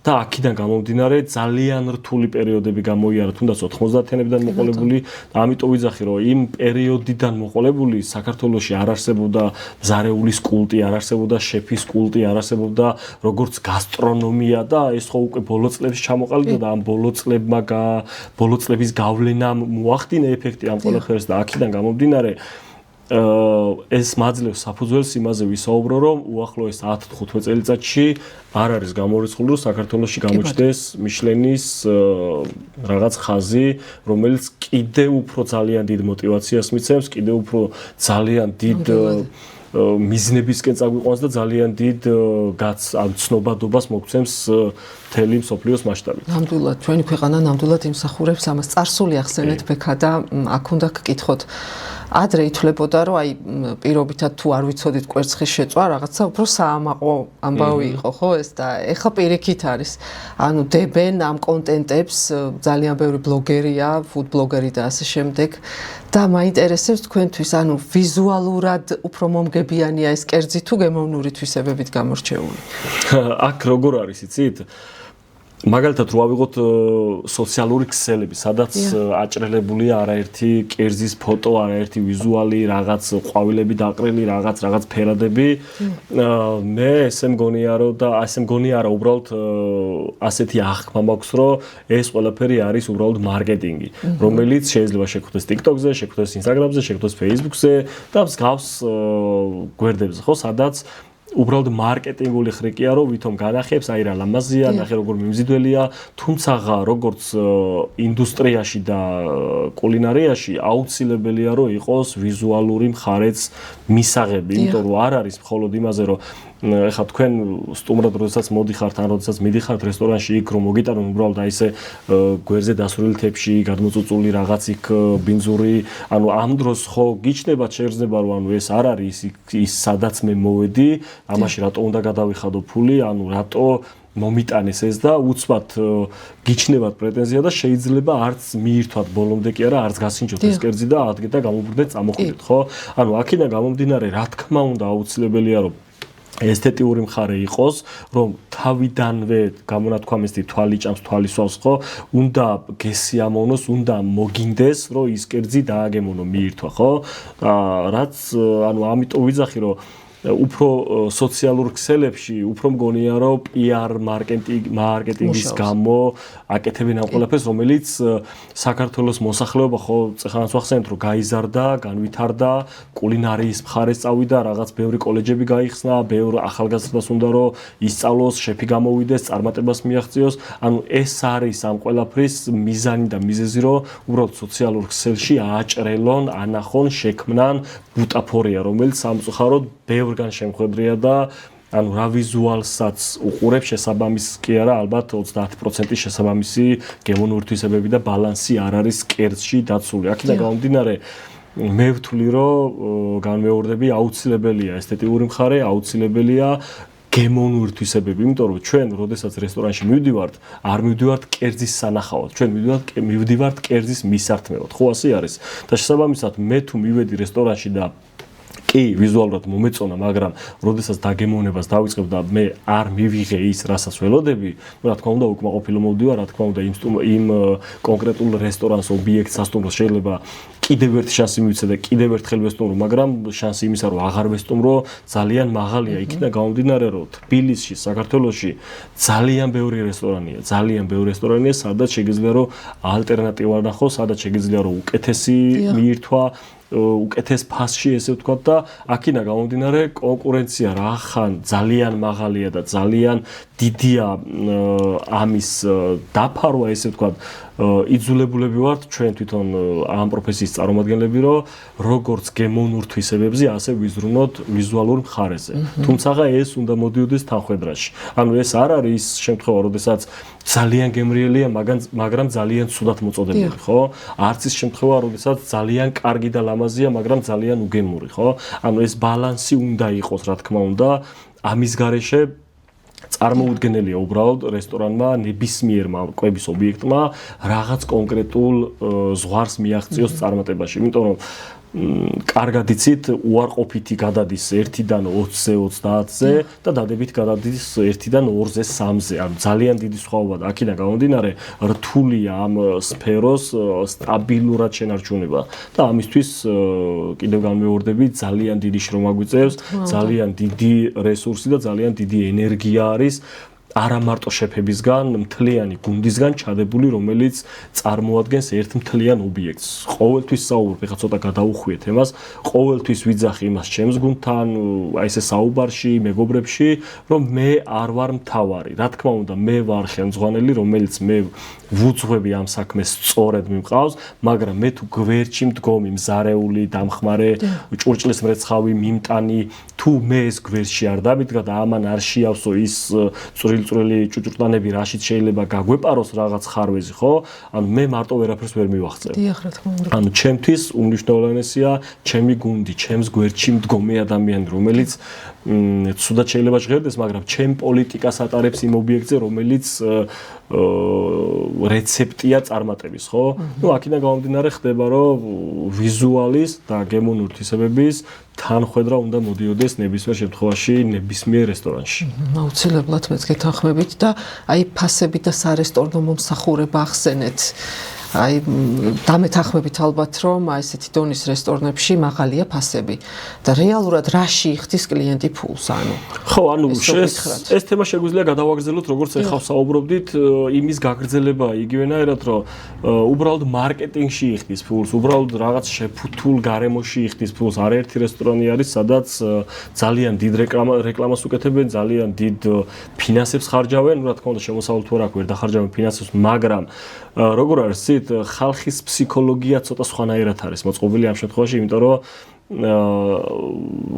და აქედან გამომდინარე ძალიან რთული პერიოდები გამოიარა, თუნდაც 90-იანებიდან მოყოლებული და ამიტომ ვიძახი, რომ იმ პერიოდიდან მოყოლებული საქართველოში არ არსებობდა მზარეულის კულტი, არ არსებობდა შეფის კულტი, არ არსებობდა როგორც გასტრონომია და ეს ხო უკვე ბოლო წლებში ჩამოყალიბდა და ამ ბოლო წლების გავლენამ მოახდინა ეფექტი ამ ყველაფერს და აქედან გამომდინარე ეს მაძლევს საფუძველს იმაზე ვისაუბრო, რომ უახლოეს 10-15 წელიწადში არ არის გამორიცხული, რომ საქართველოში გამოჩნდეს მიშლენის რაღაც ხაზი, რომელიც კიდევ უფრო ძალიან დიდ мотиваციას მიცემს, კიდევ უფრო ძალიან დიდ მიზნებისკენ წაგვიყვანს და ძალიან დიდ ცნობადობას მოგცემს მთელი მსოფლიოს მასშტაბით. ნამდვილად, ჩვენი ქვეყანა ნამდვილად იმსახურებს ამას. წარსული ახსენეთ ბექა და აქ უნდა გკითხოთ. ადრე ითვლებოდა, რომ აი პირობითად თუ არ ვიცოდით კვერცხის შეწვა, რაღაცა უფრო საამაყო ამბავი იყო, ხო ეს და ეხლა პირიქით არის. ანუ დებენ ამ კონტენტებს ძალიან ბევრი ბლოგერია, ფუდ ბლოგერი და ასე შემდეგ და მაინტერესებს თქვენთვის, ანუ ვიზუალურად უფრო მომგებიანია ეს კერძი თუ გემოვნური თვისებებით გამორჩეული? აქ როგორ არის, იცით? მაგალითად რო ავიღოთ სოციალური ქსელები, სადაც აჭრელებულია არაერთი კერძის ფოტო, არაერთი ვიზუალი, რაღაც ყვავილები დაყრილი, რაღაც ფერადები. მე ესე მგონია რომ და ასე მგონია რა, უბრალოდ ასეთი აღქმა მაქვს, რომ ეს ყველაფერი არის უბრალოდ მარკეტინგი, რომელიც შეიძლება შეგვხვდეს TikTok-ზე, შეგვხვდეს Instagram-ზე, შეგვხვდეს Facebook-ზე და მსგავს გვერდებზე, ხო, სადაც უბრალოდ მარკეტინგული ხრიკია, რომ ვითომ განახებს, აი რა ლამაზია, ნახე როგორ მიმზიდველია, თუმცა როგორც ინდუსტრიაში და კულინარიაში აუცილებელია, რომ იყოს ვიზუალური მხარეც მისაღები, იმიტომ რომ არ არის მხოლოდ იმაზე, რომ ეხლა თქვენ სტუმრად როდესაც მოდიხართ ან როდესაც მიდიხართ რესტორანში იქ რომ მოგიტანონ უბრალოდ აი ესე გვერდზე დასრული თეფში გადმოწუწული რაღაც იქ ბინძური, ანუ ამ დროს ხო გიჩნდება შეგრძნება რომ ანუ ეს არ არის ის სადაც მე მოვედი, ამაში რატო უნდა გადავიხადო ფული, ანუ რატო მომიტანეს ეს და უცბად გიჩნებათ პრეტენზია და შეიძლება არც მიირთვათ ბოლომდე კი არა, არც გასინჯოთ ეს კერძი და ადგეთ და გამობრუნდეთ წამოხვიდეთ, ხო? ანუ აქედან გამომდინარე, რა თქმა უნდა აუცილებელია რომ ესთეტიური მხარე იყოს, რომ თავიდანვე გამონათქვამისთი თვალი ჭამს თვალისვავს, ხო? უნდა გესიამოვნოს, უნდა მოგინდეს, რომ ის კერძი დააგემონო, მიირთვა, ხო? რაც ანუ ამიტომ ვიძახი, რომ უფრო სოციალურ ქსელებში უფრო მგონია რომ PR მარკეტინგის გამო აკეთებენ ამ ყველაფერს, რომელიც საქართველოს მოსახლეობა ხო წეხანაც ვახსენეთ რომ გაიზარდა, განვითარდა, კულინარიის მხარეს წავიდა, რაღაც ბევრი კოლეჯები გაიხსნა, ბევრ ახალგაზრდას უნდა რომ ისწავლოს, შეფი გამოვიდეს, წარმატებას მიაღწიოს. ანუ ეს არის ამ ყველაფრის მიზანი და მიზეზი, რომ უბრალოდ სოციალურ ქსელში ააჭრელონ, ანახონ, შექმნან ბუტაფორია, რომელიც სამწუხაროდ ბევრგან შემხვედრია და ანუ რა ვიზუალსაც უყურებს შესაბამის კი არა, ალბათ 30% შესაბამისი გემოვნური თვისებები და ბალანსი არ არის კერძში დაცული. აქედან გამომდინარე, მე ვთვლი, რომ განმეორდები აუცილებელია ესთეტიური მხარე, აუცილებელია გემოვნური თვისებები, იმიტომ რომ ჩვენ, როდესაც რესტორანში მივდივართ, არ მივდივართ კერძის სანახავად, ჩვენ მივდივართ კერძის მისართმევად. ხო ასე არის? და შესაბამისად, მე თუ მივედი რესტორანში და კი, ვიზუალურად მომეწონა, მაგრამ როდესაც დაგემოვნებას დავიწყებ და მე არ მივიღე ის, რასაც ველოდები, რა თქმა უნდა, უკმაყოფილო მოვდივარ, რა თქმა უნდა, იმ კონკრეტულ რესტორანს, ობიექტს, სასტუმროს შეიძლება კიდევ ერთი შანსი მივიცე და კიდევ ერთხელ ვესტუმრო, მაგრამ შანსი იმისა რომ აღარ ვესტუმრო ძალიან მაღალია. იქიდან გამომდინარე რომ თბილისში, საქართველოში ძალიან ბევრი რესტორანია, სადაც შეგიძლია რომ ალტერნატივა ნახო, სადაც შეგიძლია რომ უკეთესი მიირთვა, უკეთეს ფასში ესე ვთქვათ და აქინა გამომდინარე კონკურენცია რახან ძალიან მაღალია და ძალიან დიდია ამის დაფარვა ესე ვთქვათ იძულებულები ვართ ჩვენ თვითონ ამ პროფესიის წარმომადგენლები რომ როგორც გემოვნურთვისებებზე ასე ვიზრუნოთ ვიზუალურ მხარეზე. თუმცა ეს უნდა მოდიოდეს თანხwebdriverში. ანუ ეს არ არის ის შემთხვევა, როდესაც ძალიან გემრიელია, მაგრამ ძალიან ცუდად მოწოდებული, ხო? არც ის შემთხვევა, როდესაც ძალიან კარგი და ლამაზია, მაგრამ ძალიან უგემური, ხო? ანუ ეს ბალანსი უნდა იყოს, რა თქმა უნდა, ამის გარეშე წარმოუდგენელია უბრალოდ რესტორანმა ნებისმიერმა კვების ობიექტმა რაღაც კონკრეტულ ზღვარს მიაღწიოს წარმატებაში. იმიტომ რომ კარგად იცით, უარყოფითი გადადის 1-დან 20-ზე, 30-ზე და დადებით გადადის 1-დან 2-ზე, 3-ზე. ანუ ძალიან დიდი სხვაობა და აქედან გამომდინარე რთულია ამ სფეროს სტაბილურად შენარჩუნება. და ამისთვის კიდევ განმეორდები, ძალიან დიდი შრომა გვიწევს, ძალიან დიდი რესურსი და ძალიან დიდი ენერგია არის. არა მარტო შეფებისგან, მთლიანი გუნდისგან ჩადებული, რომელიც წარმოადგენს ერთ მთლიან ობიექტს. ყოველთვის საუბრობ, ეხლა ცოტა გადაუხვიეთ ემას, ყოველთვის ვიძახი იმას ჩემს გუნდთან, აი ესე საუბარში, მეგობრებში, რომ მე არ ვარ მთავარი. რა თქმა უნდა, მე ვარ ხელმძღვანელი, რომელიც მე ვუძღვები ამ საქმეს სწორედ მიმყავს, მაგრამ მე თუ გვერდში მდგომი, მზარეული, დამხმარე, ჭურჭლის მრეცხავი, მიმტანი, თუ მე ეს გვერდში არ დავიდგა და ამან არ შეავსო ის წვრილი ჭუჭურტანები, რაშიც შეიძლება გაგვეპაროს რაღაც ხარვეზი, ხო? ანუ მე მარტო ვერაფერს ვერ მივახცევ. დიახ, რა თქმა უნდა. ანუ ჩემთვის უმნიშვნელოვანესია ჩემი გუნდი, ჩემს გვერდში მდგომი ადამიანი, რომელიც ცუდად შეიძლება ჟღერდეს, მაგრამ ჩემ პოლიტიკას ატარებს იმ ობიექტზე, რომელიც რეცეპტია წარმატების, ხო? ნუ აქედან გამომდინარე ხდება, რომ ვიზუალის და გემოვნურთვისებების თანხwebdriver უნდა მოდიოდეს ნებისმიერ შემთხვევაში ნებისმიერ რესტორანში. აუცილებლად მეც გეთანხმებით და აი ფასები და სარესტორნო მომსახურება ახსენეთ. აი დამეთანხმებით ალბათ რომ აი ესეთი დონის რესტორნებში მაღალია ფასები და რეალურად რაში იხდის კლიენტი ფულს ანუ ხო ანუ ეს თემა შეგვიძლია გადავაგრძელოთ როგორც ეხლა საუბრობდით იმის გაგრძელება იგივენაირად რომ უბრალოდ მარკეტინგში იხდის ფულს უბრალოდ რაღაც შეფუთულ გარემოში იხდის ფულს არაერთი რესტორანი არის სადაც ძალიან დიდ რეკლამას უკეთებენ ძალიან დიდ ფინანსებს ხარჯავენ რა თქმა უნდა შემოსავლით ვერ აქვს ვერ დახარჯავენ ფინანსებს მაგრამ როგორ არის ხალხის ფსიქოლოგია ცოტა სხვანაირად არის მოწყობილი ამ შემთხვევაში, იმიტომ რომ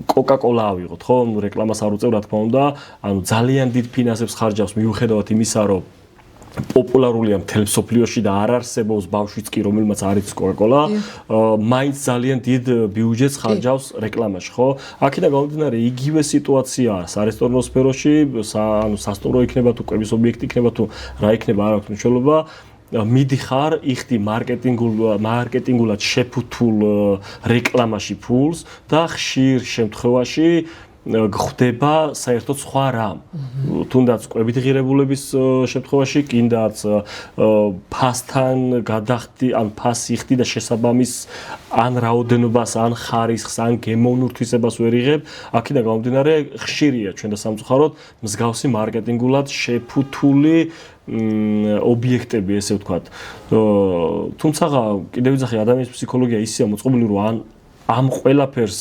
Coca-Cola ავიღოთ, ხო? რეკლამას არ უწევ, რა თქმა უნდა, ანუ ძალიან დიდ ფინანსებს ხარჯავს მიუხედავად იმისა, რომ პოპულარულია მთელ მსოფლიოში და არ არსებობს ბავშვიც კი, რომელმაც არ იცის Coca-Cola, მაინც ძალიან დიდ ბიუჯეტს ხარჯავს რეკლამაში, ხო? აქედან გამომდინარე, იგივე სიტუაციაა სარესტორნო სფეროში, ანუ სასტუმრო იქნება თუ კვების ობიექტი იქნება თუ რა იქნება, არ აქვს მნიშვნელობა. მიდიხარ იხდი მარკეტინგულად შეფუთულ რეკლამაში ფულს და ხშირ შემთხვევაში გხვდება საერთოდ სხვა რამ. თუნდაც კვებით ღირებულების შემთხვევაში, კიდაც ფასთან გადახდი, ან ფასი იხდი და შესაბამის ან რაოდენობას, ან ხარისხს, ან გემოვნურთვისებას ვერ იღებ. აქედან გამომდინარე, ხშირია ჩვენ და სამწუხაროდ მსგავსი მარკეტინგულად შეფუთული ობიექტები, ესე ვთქვათ. თუმცა კიდევ ვიძახი ადამიანის ფსიქოლოგია ისეა მოწყობილი, რომ ამ ყველაფერს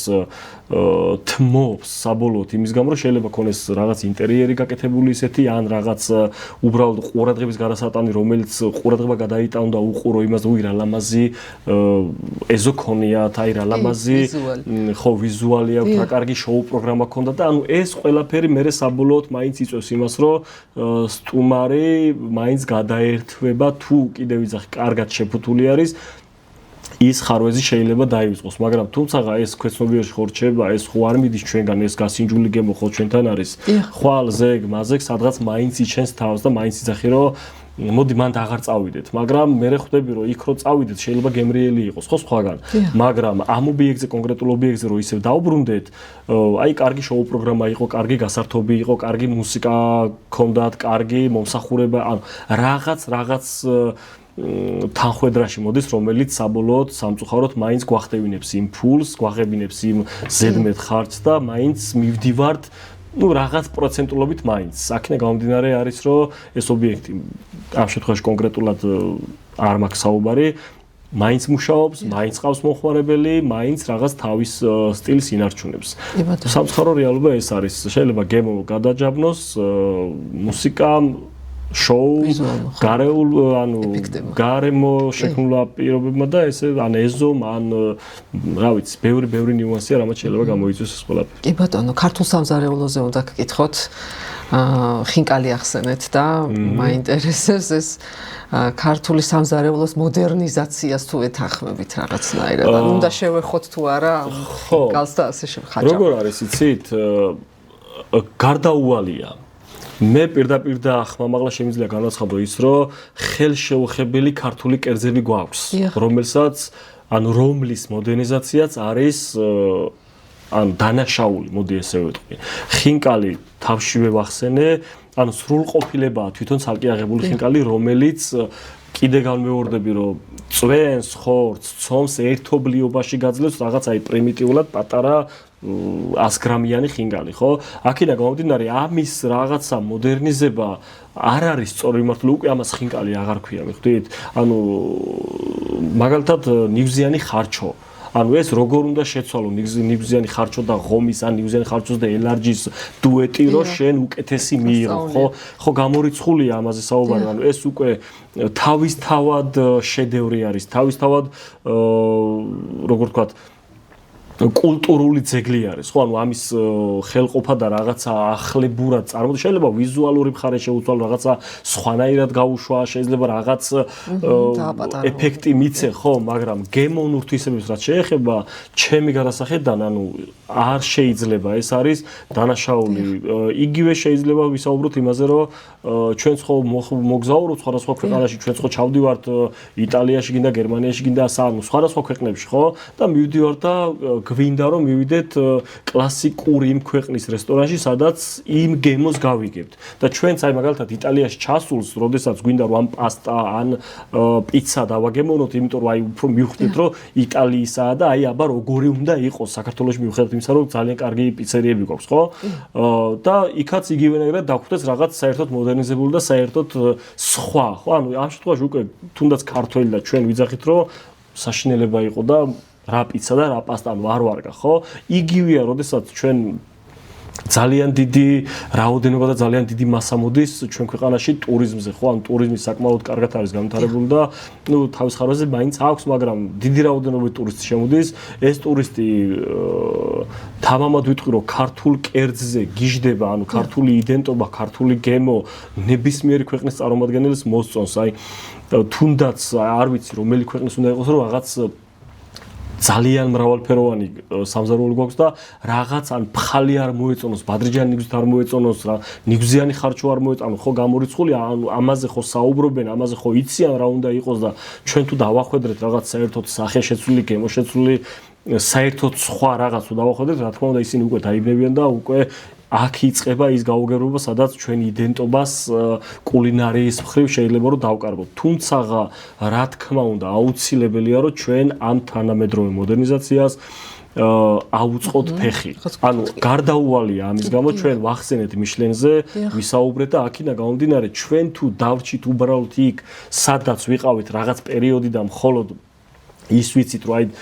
თმობს საბოლოოდ იმის გამო რომ შეიძლება ქონდეს რაღაც ინტერიერი გაკეთებული ისეთი ან რაღაც უბრალოდ ყურადღების გადასატანი რომელიც ყურადღება გადაიტანდა უყურო იმას უი რა ლამაზი ეზოქონიათ აი რა ლამაზი ხო ვიზუალი აქვს რა კარგი შოუ პროგრამა ქონდა და ანუ ეს ყველაფერი მე საბოლოოდ მაინც იწევს იმას რომ სტუმარი მაინც გადაერთვება თუ კიდევ ვიძახი კარგად შეფუთული არის ის ხარვეზი შეიძლება დაივიწყოს, მაგრამ თუმცა ეს ქვეცნობიერში ხო რჩება, ეს ხო არ მიდის ჩვენგან, ეს გასინჯული გემო ხო ჩვენთან არის. ხვალ ზეგ, მაზეგ, სადღაც მაინც იჩენს თავს და მაინც იძახი რომ მოდი მანდ აღარ წავიდეთ, მაგრამ მე ხვდები რომ იქ რო წავიდეთ, შეიძლება გემრიელი იყოს, ხო სხვაგან. მაგრამ ამ ობიექტზე, კონკრეტულ ობიექტზე რო ისევ დაუბრუნდეთ, აი კარგი შოუ პროგრამა იყო, კარგი გასართობი იყო, კარგი მუსიკა ქონდათ, კარგი მომსახურება, ანუ რაღაც თანხვედრაში მოდის, რომელიც საბოლოოდ სამწუხაროდ მაინც გვახდევინებს იმ ფულს, გვაღებინებს იმ ზედმეტ ხარჯს და მაინც მივდივართ რაღაც პროცენტულობით მაინც. აქედან გამომდინარე არის, რომ ეს ობიექტი ამ შემთხვევაში კონკრეტულად არ მაქვს საუბარი, მაინც მუშაობს, მაინც ყავს მომხმარებელი, მაინც რაღაც თავის სტილს ინარჩუნებს. სამწუხარო რეალობა ეს არის. შეიძლება გემო გადაჯავნოს, მუსიკა შოუ, გარეულ, გარემო შექმნილ პირობებმა და ესე ეზომ, რა ვიცი, ბევრი ნიუანსია, რამაც შეიძლება გამოიწვიოს ეს ყველაფერი. კი ბატონო, ქართულ სამზარეულოზე უნდა გკითხოთ. ხინკალი ახსენეთ და მაინტერესებს ეს ქართული სამზარეულოს მოდერნიზაციას თუ ეთანხმებით რაღაცნაირად. უნდა შევეხოთ თუ არა ხინკალს და ასე შევხაჭავ. როგორ არის იცით? გარდაუვალია. მე პირდაპირ და ხმამაღლა შემიძლია განაცხადო ის, რომ ხელშეუხებელი ქართული კერძები გვაქვს, რომლის მოდერნიზაციაც არის დანაშაული, მოდი ესე ვიტყვი. ხინკალი თავშივე ვახსენე, სრულყოფილებაა თვითონ ცალკე აღებული ხინკალი, რომელიც კიდე განმეორდები, რომ წვენს, ხორცს, ცომს ერთობლიობაში გაძლევს რაღაც პრიმიტიულად პატარა 100 გრამიანი ხინკალი, ხო? აქედან გამომდინარე, ამის რაღაცა მოდერნიზება არ არის სწორი მართლა, უკვე ამას ხინკალი აღარ ქვია, მიხვდით? მაგალითად, ნივზიანი ხარჩო. ეს როგორ უნდა შეცვალო ნივზიანი ხარჩო და ღომის, ნივზიანი ხარჩოს და ელარჯის დუეტი, რომ შენ უკეთესი მიიღო, ხო? ხო, გამორიცხულია ამაზე საუბარი, ეს უკვე თავისთავად შედევრი არის, თავისთავად როგორ ვთქვათ, კულტურული ძეგლი არის, ხო? ამის ხელყოფა და რაღაცა ახლებურად წარმოდგა, შეიძლება ვიზუალური მხარე შეუცვალო, რაღაცა სხვანაირად გაუშვა, შეიძლება რაღაც ეფექტი მიცე, ხო, მაგრამ გემოვნურ თვისებებს რაც შეეხება, ჩემი განასახედიდან, არ შეიძლება, ეს არის დანაშაული. იგივე შეიძლება ვისაუბროთ იმაზე, რომ ჩვენ ხო მოგზაურობთ სხვადასხვა ქვეყანაში, ჩვენ ხო ჩავდივართ იტალიაში, გინდა გერმანიაში, გინდა სხვადასხვა ქვეყნებში, ხო? და მივდივართ და გვინდა რომ მივიდეთ კლასიკური იმ ქვეყნის რესტორანში, სადაც იმ გემოს გავიგებთ. და ჩვენც მაგალითად იტალიაში ჩასულს, როდესაც გვინდა რომ პასტა ან პიცა დავაგემოვნოთ, იმიტომ რომ უფრო მივხვდით, რომ იტალიისაა და აბა როგორი უნდა იყოს. საქართველოში მივხვდით იმისა, რომ ძალიან კარგი პიცერიები გვაქვს, ხო? და იქაც იგივენაირად დაგვხვდეს რაღაც საერთოდ მოდერნიზებული და საერთოდ სხვა, ხო? ამ შემთხვევაში უკვე თუნდაც ქართველი და ჩვენ ვიძახით, რომ საშინელება იყო და რა პიცა და რა პასტა არ ვარგა, ხო? იგივეა, როდესაც ჩვენ ძალიან დიდი რაოდენობა და ძალიან დიდი მასა მოდის ჩვენ ქვეყანაში ტურიზმზე, ხო? ტურიზმი საკმაოდ კარგად არის განვითარებული და თავის ხარვაზე მაინც აქვს, მაგრამ დიდი რაოდენობით ტურისტი შემოდის. ეს ტურისტი თამამად ვიტყვი, რომ ქართულ კერძზე გიждდება, ქართული იდენტობა, ქართული გემო ნებისმიერი ქვეყნის წარმომადგენელს მოსწონს. თუნდაც არ ვიცი, რომელი ქვეყნის უნდა იყოს, რომ რაღაც ძალიან მრავალფეროვანი სამზარეულო გვაქვს და რაღაც ფხალი არ მოეწონოს, ბადრიჯანი ნიგზით არ მოეწონოს, ნიგზიანი ხარჩო არ მოეწონოს, ხო გამორიცხულია, ამაზე ხო საუბრობენ, ამაზე ხო იციან რა უნდა იყოს და ჩვენ თუ დავახვედრეთ რაღაც საერთოდ სახეშეცვლილი, გემოშეცვლილი, საერთოდ სხვა რაღაც თუ დავახვედრეთ, რა თქმა უნდა ისინი უკვე დაიბნებიან და უკვე აქ იწყება ის გაუგებრობა, სადაც ჩვენ იდენტობას კულინარიის მხრივ შეიძლება რომ დავკარგოთ. თუმცა რა თქმა უნდა, აუცილებელია რომ ჩვენ ამ თანამედროვე მოდერნიზაციას აუწყოთ ფეხი. გარდაუვალია ამის გამო ჩვენ ვახსენეთ მიშლენზე, ვისაუბრეთ და აქედან გამომდინარე ჩვენ თუ დავრჩით უბრალოდ იქ, სადაც ვიყავით რაღაც პერიოდი და მხოლოდ ის ვიცით რომ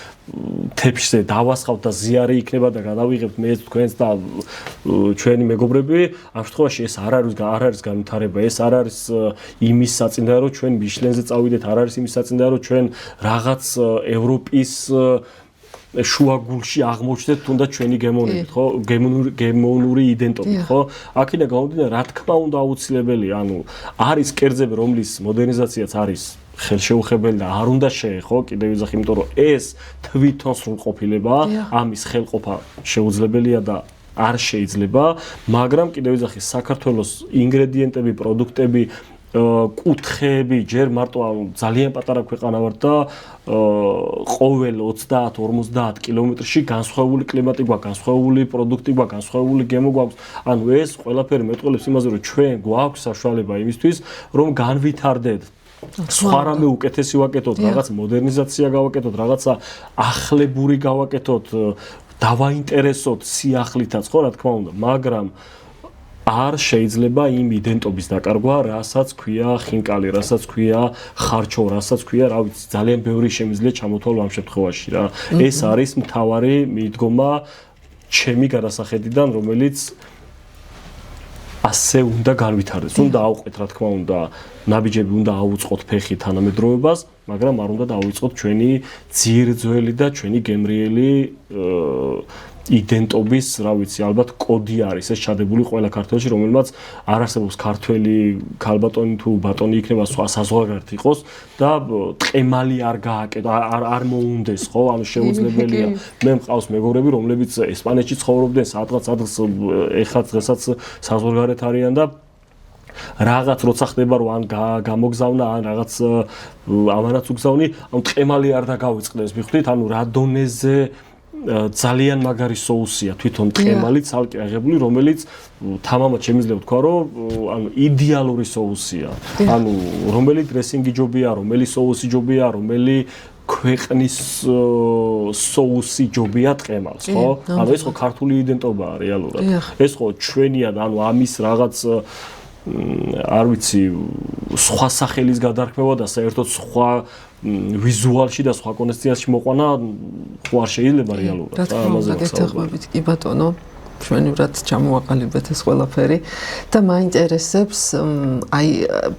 თეფშზე დავასხავთ და ზიარი იქნება და გადავიღებთ მეც თქვენს და ჩვენი მეგობრები, ამ შემთხვევაში ეს არ არის განვითარება, ეს არ არის იმის საწინდაო რომ ჩვენ მიშლენზე წავიდეთ, არ არის იმის საწინდაო რომ ჩვენ რაღაც ევროპის შუაგულში აღმოჩნდეთ თუნდაც ჩვენი გემოვნებით, ხო? გემოვნური იდენტობით, ხო? აქედან გამომდინარე, რა თქმა უნდა აუცილებელია, არის კერძები, რომლის მოდერნიზაციაც არის ხელშეუხებელი და არ უნდა შეეხო, კიდევ ვიძახი, იმიტომ რომ ეს თვითონ სრულყოფილებაა, ამის ხელყოფა შეუძლებელია და არ შეიძლება, მაგრამ კიდევ ვიძახი, საქართველოს ინგრედიენტები, პროდუქტები, კუთხეები, ჯერ მარტო ძალიან პატარა ქვეყანა ვართ და ყოველ 30-50 კილომეტრში განსხვავებული კლიმატი გვაქვს, განსხვავებული პროდუქტი გვაქვს, განსხვავებული გემო გვაქვს. ეს ყველაფერი მეტყველებს იმაზე, რომ ჩვენ გვაქვს საშუალება იმისთვის, რომ განვითარდეთ სხვა რამე უკეთესი ვაკეთოთ, რაღაც მოდერნიზაცია გავაკეთოთ, რაღაცა ახლებური გავაკეთოთ, დავაინტერესოთ სიახლითაც, ხო, რა თქმა უნდა, მაგრამ არ შეიძლება იმ იდენტობის დაკარგვა, რასაც ქვია ხინკალი, რასაც ქვია ხარჩო, რასაც ქვია, რა ვიცი, ძალიან ბევრი შემიძლია ჩამოთვალო ამ შემთხვევაში რა. ეს არის მთავარი მიდგომა ჩემი გადასახედიდან, რომელიც ასე უნდა განვითარდეს. უნდა ავყვეთ, რა თქმა უნდა, ნაბიჯები უნდა აუწყოთ ფეხი თანამედროვებას, მაგრამ არ უნდა დავიწყოთ ჩვენი ძირძველი და ჩვენი გემრიელი იდენტობის, რა ვიცი, ალბათ კოდი არის ეს ჩადებული ყველა ქართველში, რომელმაც არ არსებობს ქართველი ქალბატონი თუ ბატონი იქნება სხვა საზღვარგარეთ იყოს და ტყემალი არ გააკეთო, არ მოუნდეს, ხო? ანუ შეუძლებელია. მე მყავს მეგობრები, რომლებიც ესპანეთში ცხოვრობდნენ, სადღაც ეხლა დღესაც საზღვარგარეთ არიან და რაღაც როცა ხდება რომ ან გამოგზავნა ან რაღაც ამანაც უგზავნი, ანუ ტყემალი არ დაგავიწყდეს, მიხვდით? ანუ რა დონეზე ძალიან მაგარი соусია თვითონ ტყემალი ცალკე აღებული, რომელიც თამამად შემიძლია ვთქვა, რომ ანუ იდეალური соусია. ანუ რომელი დრესინგი ჯობია, რომელი соуსი ჯობია, რომელი ქვეყნის соуსი ჯობია ტყემალს, ხო? ანუ ეს ხო ქართული იდენტობაა რეალურად. ეს ხო ჩვენია და ანუ ამის რაღაც არ ვიცი, სხვა სახელის გადარქმევა და საერთოდ სხვა ვიზუალში და სხვა კონცეფციაში მოყვანა ხო არ შეიძლება რეალურად. რა თქმა უნდა, გეთახმებით, კი ბატონო. ჩვენივრად ჩამოვაყალიბეთ ეს ყველაფერი და მაინტერესებს აი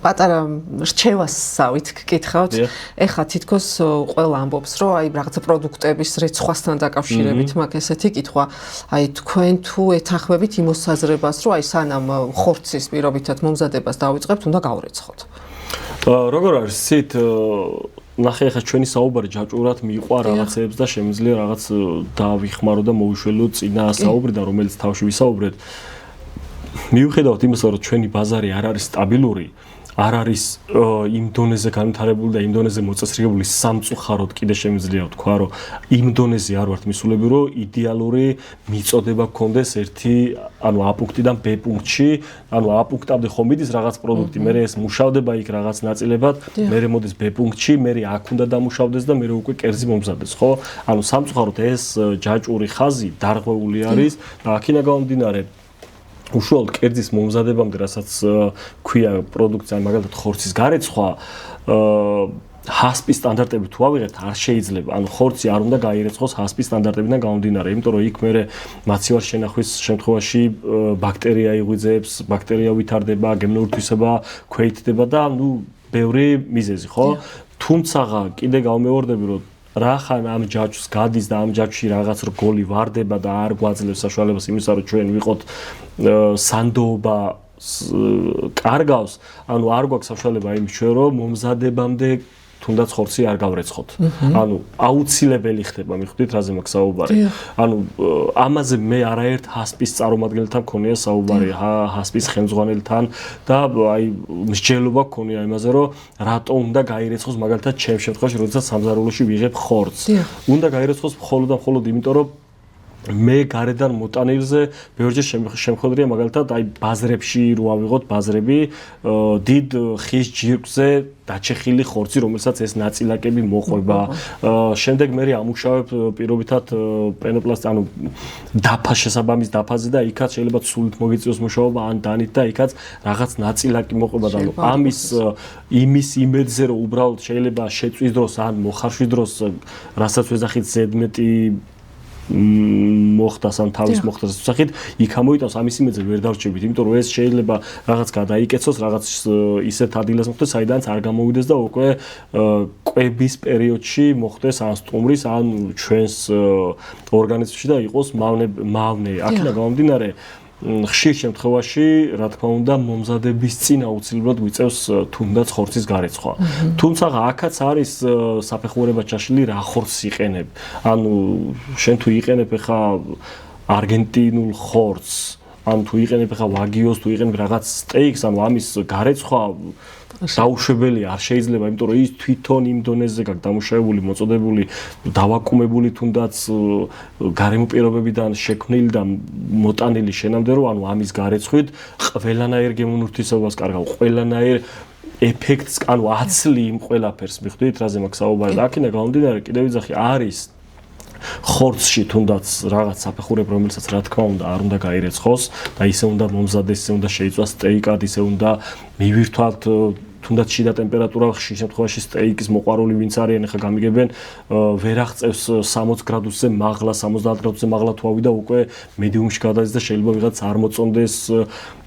პატარა რჩევასავით გკითხავთ. ეხლა თითქოს ყველა ამბობს, რომ აი რაღაცა პროდუქტების რეცხვასთან დაკავშირებით მაქვს ესეთი კითხვა. აი თქვენ თუ ეთახმებით იმ მოსაზრებას, რომ აი სანამ ხორცის პირობითად მომზადებას დავიწყებთ, უნდა გავრეცხოთ. როგორ არის ცით ნახე ახლა ჩვენი საუბარი ჯაჭვურად მიყვა რაღაცეებს და შემიძლია რაღაც დავიხმარო და მოვიშველო წინა საუბრიდან, რომელიც თავში ვისაუბრეთ. მიუხედავად იმისა, რომ ჩვენი ბაზარი არ არის სტაბილური, არ არის იმ დონეზე განვითარებული და იმ დონეზე მოწესრიგებული სამწუხაროდ კიდე შემიძლია ვთქვა, რომ იმ დონეზე არ ვართ მისულები, რომ იდეალური მიწოდება გქონდეს ერთი, ანუ A პუნქტიდან B პუნქტში, ანუ A პუნქტამდე ხომ მიდის რაღაც პროდუქტი, მე ეს მუშავდება იქ რაღაც ნაწილებად, მე მოდის B პუნქტში, მე აქ უნდა დამუშავდეს და მე უკვე კერძი მომზადდეს, ხო? ანუ სამწუხაროდ ეს ჯაჭვური ხაზი დარღვეული არის და აქინა გამომდინარე უშუალოდ კერძის მომზადებამდე, რასაც ქვია პროდუქცია, მაგალითად ხორცის გარეცხვა, ჰასპის სტანდარტები თუ ავიღებთ, არ შეიძლება. ანუ ხორცი არ უნდა გაირეცხოს ჰასპის სტანდარტებიდან გამომდინარე, იმიტომ რომ იქ მერე მაცივარ შენახვის შემთხვევაში ბაქტერია იღვიძებს, ბაქტერია ვითარდება, გემნოურთვისება ქვეითდება და ნუ ბევრი მიზეზი, ხო? თუმცა კიდე გავმეორდები, რომ რახან ამ ჯაჭვს გადის და ამ ჯაჭვში რაღაც რგოლი ვარდება და არ გვაძლევს საშუალებას იმისა, რომ ჩვენ ვიყოთ სანდოობა კარგავს, ანუ არ გვაქვს საშუალება იმის ჩვენ რომ მომზადებამდე თუნდაც ხორცი არ გავრეცხოთ. ანუ აუცილებელი ხდება, მიხვდით, რაზე მაქვს საუბარი. ანუ ამაზე მე არაერთ ჰასპის წარმომადგენელთან მქონია საუბარი, ჰასპის ხელმძღვანელთან და აი მსჯელობა მქონია იმაზე, რომ რატო უნდა გაირეცხოს მაგალითად ჩემ შემთხვევაში, როდესაც სამზარეულოში ვიღებ ხორცს. უნდა გაირეცხოს მხოლოდ და მხოლოდ იმიტომ, რომ მე გარედან მოტანილზე ბევრჯერ შემხედრია მაგალითად აი ბაზრებში რო ავიღოთ ბაზრები დიდ ხის ჯირკვლზე დაჩეხილი ხორცი, რომელსაც ეს ნაწილაკები მოყვება. შემდეგ მე ამუშავებ პირობითად პენოპლასტი, ანუ დაფა შესაბამის დაფაზე და იქაც შეიძლება სულით მოგიწევს მუშაობა ან დანით და იქაც რაღაც ნაწილაკი მოყვება და ამის იმის იმედზე რომ უბრალოდ შეიძლება შეწვის დროს ან მოხარშვის დროს რასაც ვეძახით ზედმეტი მოხდას ან თავის მოხდას ვსახით, იქ ამოიტანს ამის იმედზე ვერ დავრჩებით, იმიტომ რომ ეს შეიძლება რაღაც გადაიკეცოს, რაღაც ისეთ ადგილას მოხდეს, საიდანაც არ გამოვიდეს და უკვე კვების პერიოდში მოხდეს ან სტუმრის, ან ჩვენს ორგანიზმში და იყოს მავნე. აქედან გამომდინარე ხშირ შემთხვევაში, რა თქმა უნდა, მომზადების წინ აუცილებლად გვიწევს თუნდაც ხორცის გარეცხვა. თუმცა აქაც არის საფეხურებად ჩაშლილი რა ხორცს იყენებ. ანუ შენ თუ იყენებ ხა არგენტინულ ხორცს, ან თუ იყენებ ხა ვაგიოს, თუ იყენებ რაღაც სტეიქს, ანუ ამის გარეცხვა დაუშვებელია, არ შეიძლება, იმიტომ რომ ის თვითონ იმ დონეზე გაქვს დამუშავებული, მოწოდებული, დავაკუმებული თუნდაც გარემო პირობებიდან შექმნილი და მოტანილი შენამდე, რომ ანუ ამის გარეცხვით ყველანაირ გემონურთვისობას კარგავ, ყველანაირ ეფექტს, ანუ აცლი იმ ყველაფერს მიხვდით, რაზე მაქვს საუბარი და აქედან გამომდინარე კიდევ ვიძახი არის ხორცში თუნდაც რაღაც საფეხურები, რომელსაც რა თქმა უნდა არ უნდა გაირეცხოს და ისე უნდა მომზადეს, ისე უნდა შეიწვას სტეიკად, ისე უნდა მივირთვათ თუნდაც შიდა ტემპერატურა ხშირ შემთხვევაში სტეიკის მოყვარული ვინც არიან ახლა გამიგებენ ვერ აღწევს 60 გრადუსზე მაღლა 70 გრადუსზე მაღლა თუ ავიდა უკვე მედიუმში გადადის და შეიძლება ვიღაც არ მოწონდეს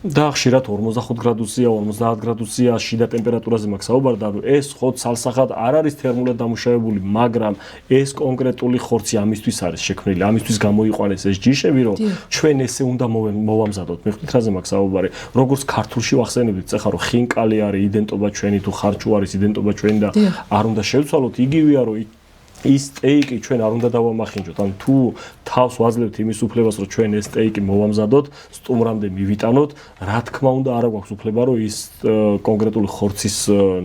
და ხშირად 45 გრადუსია 50 გრადუსია შიდა ტემპერატურაზე მაქვს საუბარი და ეს ხო ცალსახად არ არის თერმულად დამუშავებული მაგრამ ეს კონკრეტული ხორცი ამისთვის არის შექმნილი ამისთვის გამოიყვანეს ეს ჯიშები რომ ჩვენ ესე უნდა მოვამზადოთ მიხვდით რაზე მაქვს საუბარი როგორც ქართულში ვახსენებდით ეხლა რომ ხინკალი არის იდენტობა ჩვენი თუ ხარჭუ არის იდენტობა ჩვენი და არ უნდა შევცვალოთ იგივეა რომ ის სტეიკი ჩვენ არ უნდა დავამახინჯოთ ან თუ თავს ვაძლევთ იმის უფლებას რომ ჩვენ ეს სტეიკი მოვამზადოთ სტუმრამდე მივიტანოთ რა თქმა უნდა არ აქვს უფლება რომ ის კონკრეტული ხორცის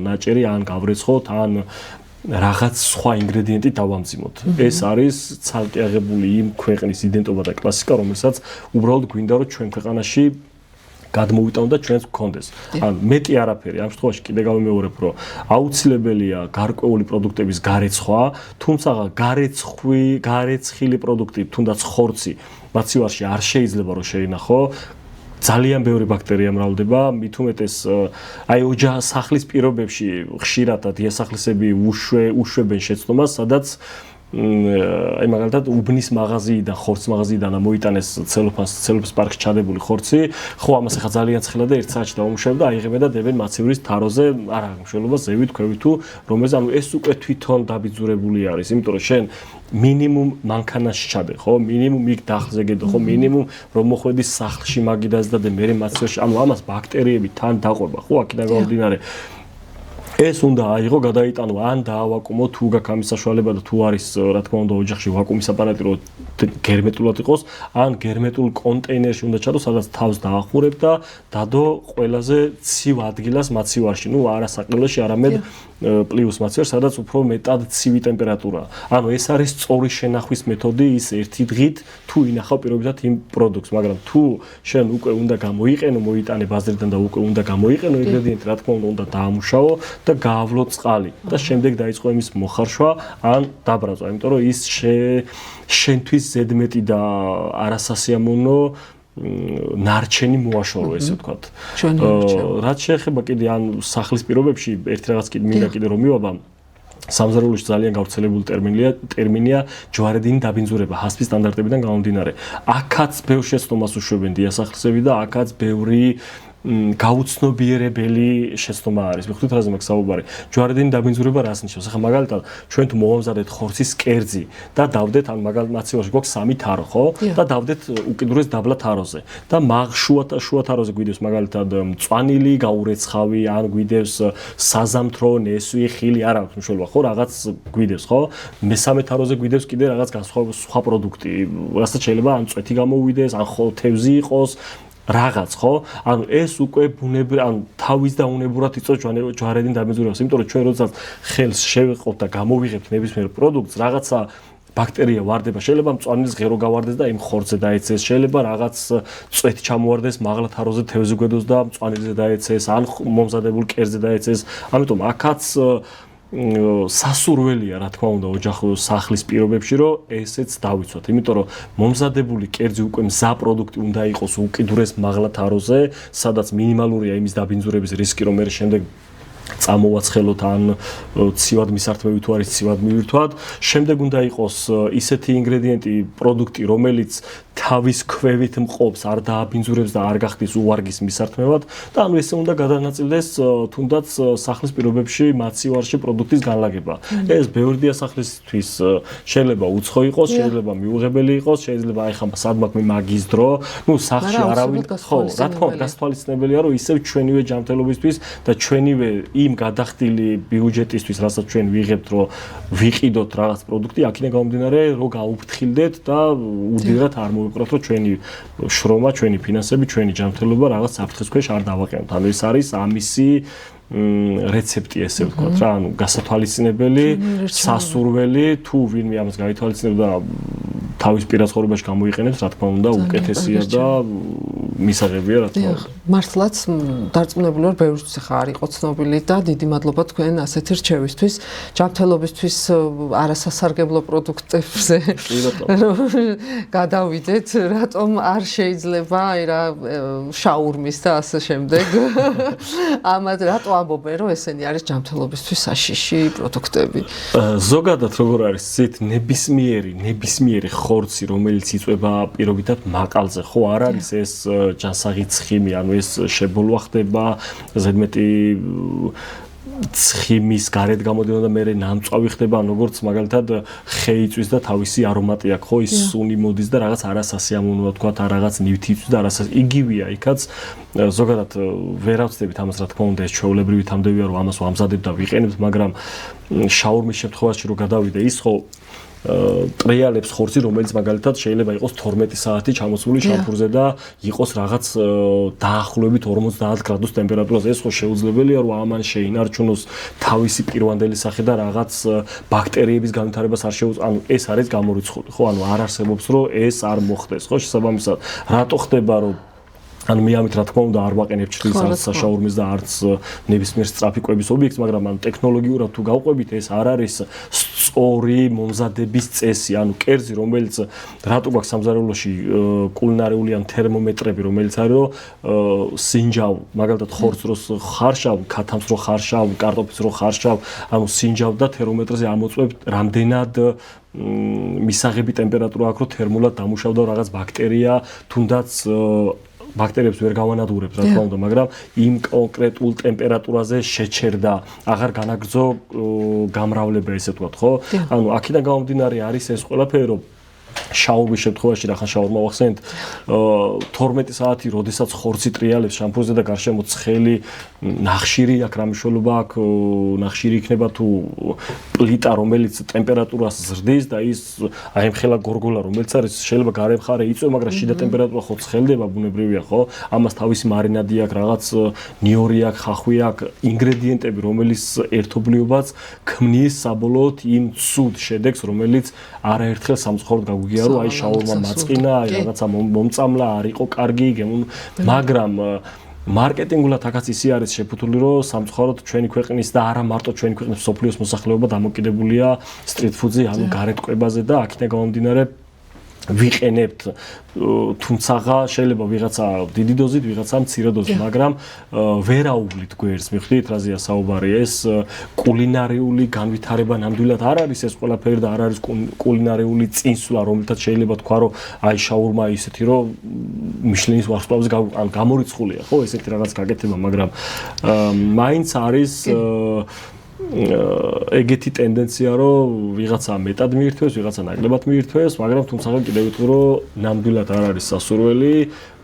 ნაჭერი ან გავრეცხოთ ან რაღაც სხვა ინგრედიენტი დავამძიმოთ ეს არის ცალკე აღებული იმ ქვეყნის იდენტობა და კლასიკა რომელსაც უბრალოდ გვინდა რომ ჩვენ ქვეყანაში გადმოვიტანოთ და ჩვენს გქონდეს. ან მეტი არაფერი. ამ შემთხვევაში კიდე გავიმეორებ, რომ აუცილებელია გარკვეული პროდუქტების გარეცხვა, თუმცა გარეცხილი პროდუქტი, თუნდაც ხორცი, მათ შევარში არ შეიძლება რომ შეინახო. ძალიან ბევრი ბაქტერია მრავლდება, მით უმეტეს აი ოჯახის პირობებში ხშირად დიასახლისები უშვებენ შეცდომას, სადაც აი მაგალითად უბნის მაღაზიიდან ხორცის მაღაზიიდან მოიტანეს ცელოფის პარკში ჩადებული ხორცი ხო ამას ახლა ძალიან ცხელა და ერთ საათში დავუმუშავებ და აიღებენ და დებენ მაცივრის თაროზე არ აქვს მშველობა ზევით ქვევით თუ რომელზე ანუ ეს უკვე თვითონ დაბიძურებული არის იმიტომ რომ შენ მინიმუმ მანქანაში ჩადე ხო მინიმუმ იქ დახლზე გედო ხო მინიმუმ რომ მოხვედი სახლში მაგიდას და მე მაცივერში ანუ ამას ბაქტერიები თან დაყვება ხო აქედან გამომდინარე ეს უნდა აიღო, გადაიტანო, ან დაავაკუმო, თუ გაქვს ამის საშუალება და თუ არის, რა თქმა უნდა, ოჯახში ვაკუუმის აპარატი, რომ გერმეტულად იყოს, ან გერმეტულ კონტეინერში უნდა ჩადო, სადაც თავს დაახურებ და დადო ყველაზე ცივ ადგილას მაცივარში, ну, არა საყელოში, არამედ პლუს მაცივარ, სადაც უფრო მეტად ცივი ტემპერატურაა. ანუ ეს არის სწორი შენახვის მეთოდი, ის ერთი დღით თუ ინახავ პირობითად იმ პროდუქტს, მაგრამ თუ შენ უკვე უნდა გამოიყენო, მოიტანე ბაზრიდან და უკვე უნდა გამოიყენო ინგრედიენტი, რა თქმა უნდა, დაამუშავო და გაავლო წყალი და შემდეგ დაიწყო იმის მოხარშვა ან დაბრაზვა, იმიტომ რომ ის შენთვის ზედმეტი და არასასიამოვნო ნარჩენი მოაშორო ესე ვთქვათ. რაც შეეხება კიდე ან სახლის პირობებში ერთ რაღაც კიდე მინდა კიდე რომ მივაბა სამზარეულოში ძალიან გავრცელებული ტერმინია ჯვარედინი დაბინძურება ჰასპის სტანდარტებიდან გამომდინარე. აქაც ბევრ შეცდომას უშვებენ დიასახლისები და აქაც ბევრი გაუცნობიერებელი შეცდომა არის. მიხდით რაზე მაქვს საუბარი. ჯვარედინი დაბინძურება რას ნიშნავს? ახლა მაგალითად ჩვენ თუ მოვამზადეთ ხორცის კერძი და დავდეთ ან მაგალითად მაცივარში გვაქვს 3 თარო, ხო? და დავდეთ უკიდურეს დაბლა თაროზე. და შუა თაროზე გვიდევს მაგალითად მწვანილი, გაურეცხავი, ან გვიდევს საზამთრო, ნესვი, ხილი, არ აქვს მნიშვნელობა, ხო? რაღაც გვიდევს, ხო? მესამე თაროზე გვიდევს კიდე რაღაც სხვა პროდუქტი. რასაც შეიძლება ან წვეთი გამოვიდეს, ან ხო თევზი იყოს. რაღაც ხო? ანუ ეს უკვე ბუნებრივ ან თავის დაუნებურად იწვევს ჯვარედინი დაბინძურებას, იმიტომ რომ ჩვენ როდესაც ხელს შევეყოთ და გამოვიღებთ ნებისმიერ პროდუქტს, რაღაცა ბაქტერია ვარდება, შეიძლება მწვანილის ღერო გავარდეს და იმ ხორცზე დაეცეს, შეიძლება რაღაც წვეთი ჩამოვარდეს, მაღლა თაროზე თევზი გვედოს და მწვანილზე დაეცეს, ან მომზადებულ კერძზე დაეცეს. ამიტომ აქაც სასურველია, რა თქმა უნდა, ოჯახის სახლის პირობებში, რომ ესეც დავიცვათ, იმიტომ რომ მომზადებული კერძი უკვე მზა პროდუქტი უნდა იყოს უკიდურეს მაღლა თაროზე, სადაც მინიმალურია იმის დაბინძურების რისკი, რომ მე შემდეგ წამოვაცხელოთ ან ცივად მისართმევი თუ არის ცივად მივირთვათ. შემდეგ უნდა იყოს ისეთი ინგრედიენტი, პროდუქტი, რომელიც თავის ქვევით მყოფს, არ დააბინძურებს და არ გახდის უვარგის მისართმევად და ანუ ესე უნდა გადანაწილდეს თუნდაც სახლის პირობებში მაცივარში პროდუქტის განლაგება. ეს ბევრი დიასახლისთვის შეიძლება უცხო იყოს, შეიძლება მიუღებელი იყოს, შეიძლება აი ხა სადმაკ მე მაგის დრო, ну სახლში არავინ ხო, რა თქმა უნდა, გასათვალისწინებელია, რომ ისევ ჩვენივე ჯანმრთელობისთვის და ჩვენივე იმ გადახდილი ბიუჯეტისთვის, რასაც ჩვენ ვიღებთ, რომ ვიყიდოთ რაღაც პროდუქტი, აქედან გამომდინარე, რომ გაუფრთხილდეთ და უდიდრად არ მოვიყროთ, რომ ჩვენი შრომა, ჩვენი ფინანსები, ჩვენი ჯანმრთელობა რაღაც საფრთხის ქვეშ არ დავაყენოთ. ანუ ეს არის ამისი რეცეპტი, ესე ვთქვათ რა, ანუ გასათვალისწინებელი, სასურველი, თუ ვინმე ამას გაითვალისწინებს და თავის პირად ცხოვრებაში გამოიყენებს, რა თქმა უნდა, უკეთესია და მისაღებია, რა თქმა უნდა. მართლაც დარწმუნებული ვარ, ბევრისთვის ხა არ იყო ცნობილი და დიდი მადლობა თქვენ ასეთი რჩევისთვის, ჯანმრთელობისთვის არასასარგებლო პროდუქტებზე გადავიდეთ, რატომ არ შეიძლება აი რა შაურმის და ასე შემდეგ. ამათ რატო ამბობენ, რომ ესენი არის ჯანმრთელობისთვის საშიში პროდუქტები? ზოგადად როგორ არის, ზით ნებისმიერი ხორცი, რომელიც იწვება პირობითად მაკალზე, ხო არ არის ეს ჯანსაღი ცხიმი, ანუ ეს შებოლვა ხდება, ზედმეტი ცხიმის გარეთ გამოდიოდა და მე ნამწვავი ხდება, ან როგორც მაგალითად ხე იწვის და თავისი არომატი აქვს, ხო, ის სუნი მოდის და რაღაც არასასიამოვნოა თქვა, რაღაც ნივთი იწვის და იგივეა იქაც. ზოგადად ვერ ავწდებით ამას, რა თქმა უნდა, ეს ჩვეულებრივი თამდევია, რომ ამას ვამზადებთ და ვიყენებთ, მაგრამ შაურმის შემთხვევაში რო გადავიდე, ის ხო ტრიალებს ხორცი, რომელიც მაგალითად შეიძლება იყოს 12 საათი ჩამოსული შამპურზე და იყოს რაღაც დაახლოებით 50 გრადუს ტემპერატურაზე. ეს ხო შეუძლებელია, რომ ამან შეინარჩუნოს თავისი პირვანდელი სახე და რაღაც ბაქტერიების განვითარებას არ შეუძლებს. ანუ ეს არის გამორიცხული, ხო? ანუ არ არსებობს, რომ ეს არ მოხდეს, ხო? შესაბამისად, რატო ხდება, რომ ანუ მე ამით რა თქმა უნდა არ ვაყენებ ჩრდილის არც საშაურმის და არც ნებისმიერ სწრაფი კვების ობიექტს, მაგრამ ანუ ტექნოლოგიურად თუ გავყვებით, ეს არ არის სწორი მომზადების წესი, ანუ კერძი, რომელიც რატო გვაქვს სამზარეულოში კულინარიული ან თერმომეტრები, რომელიც არის რომ სინჯავ, მაგალითად ხორცს რო ხარშავ, ქათამს რო ხარშავ, კარტოფილს რო ხარშავ, ანუ სინჯავ და თერმომეტრზე ამოწმებ რამდენად მისაღები ტემპერატურა აქვს, რომ თერმულად დამუშავდა რაღაც ბაქტერია, თუნდაც ბაქტერიებს ვერ გავანადგურებს, რა თქმა უნდა, მაგრამ იმ კონკრეტულ ტემპერატურაზე შეჩერდა, აღარ განაგრძო გამრავლება, ესე ვთქვათ, ხო? ანუ აქედან გამომდინარე არის ეს ყველაფერი, რომ შაურმის შემთხვევაში რახან შაურმა ვახსენეთ 12 საათი, როდესაც ხორცი ტრიალებს შამპურზე და გარშემო ცხელი ნახშირი აქვს, რა მნიშვნელობა აქვს ნახშირი იქნება თუ პლიტა, რომელიც ტემპერატურას ზრდის და ის აი მხელა გორგოლა, რომელიც არის შეიძლება გარე მხარე იწვევ, მაგრამ შიდა ტემპერატურა ხო ცხელდება, ბუნებრივია, ხო? ამას თავისი მარინადი აქვს, რაღაც ნიორი აქვს, ხახვი აქვს, ინგრედიენტები, რომელიც ერთობლიობაც ქმნის საბოლოოდ იმ ცუდ შედეგს, რომელიც არაერთხელ სამწუხაროდ გაგუგია, რომ აი შაურმა მაწყინა, აი რაღაცა მომწამლა, არ იყო კარგი, მაგრამ მარკეტინგულად აქაც ისი არის შეფუთული, რომ სამწუხაროდ ჩვენი ქვეყნის და არა მარტო ჩვენი ქვეყნის მსოფლიოს მოსახლეობა დამოკიდებულია სტრიტ ფუდზე, ანუ გარეთკვებაზე და აქედან გამომდინარე ვიყენებთ, თუმცა შეიძლება ვიღაცა დიდი დოზით, ვიღაცა მცირე დოზით, მაგრამ ვერაუვლით გვერდს, მიხვდით, რაზეა საუბარი, ეს კულინარიული განვითარება ნამდვილად არ არის ეს ყველაფერი და არ არის კულინარიული წინსვლა, რომელთაც შეიძლება თქვა, რომ აი შაურმა ისეთი, რომ მიშლინის ვარსკვლავზე გამორიცხულია, ხო, ესეთი რაღაც გაკეთება, მაგრამ მაინც არის ეგეთი ტენდენცია, რომ ვიღაცა მეტად მიირთვეს, ვიღაცა ნაკლებად მიირთვეს, მაგრამ თუმცა კიდევ ვიტყვი, რომ ნამდვილად არ არის სასურველი,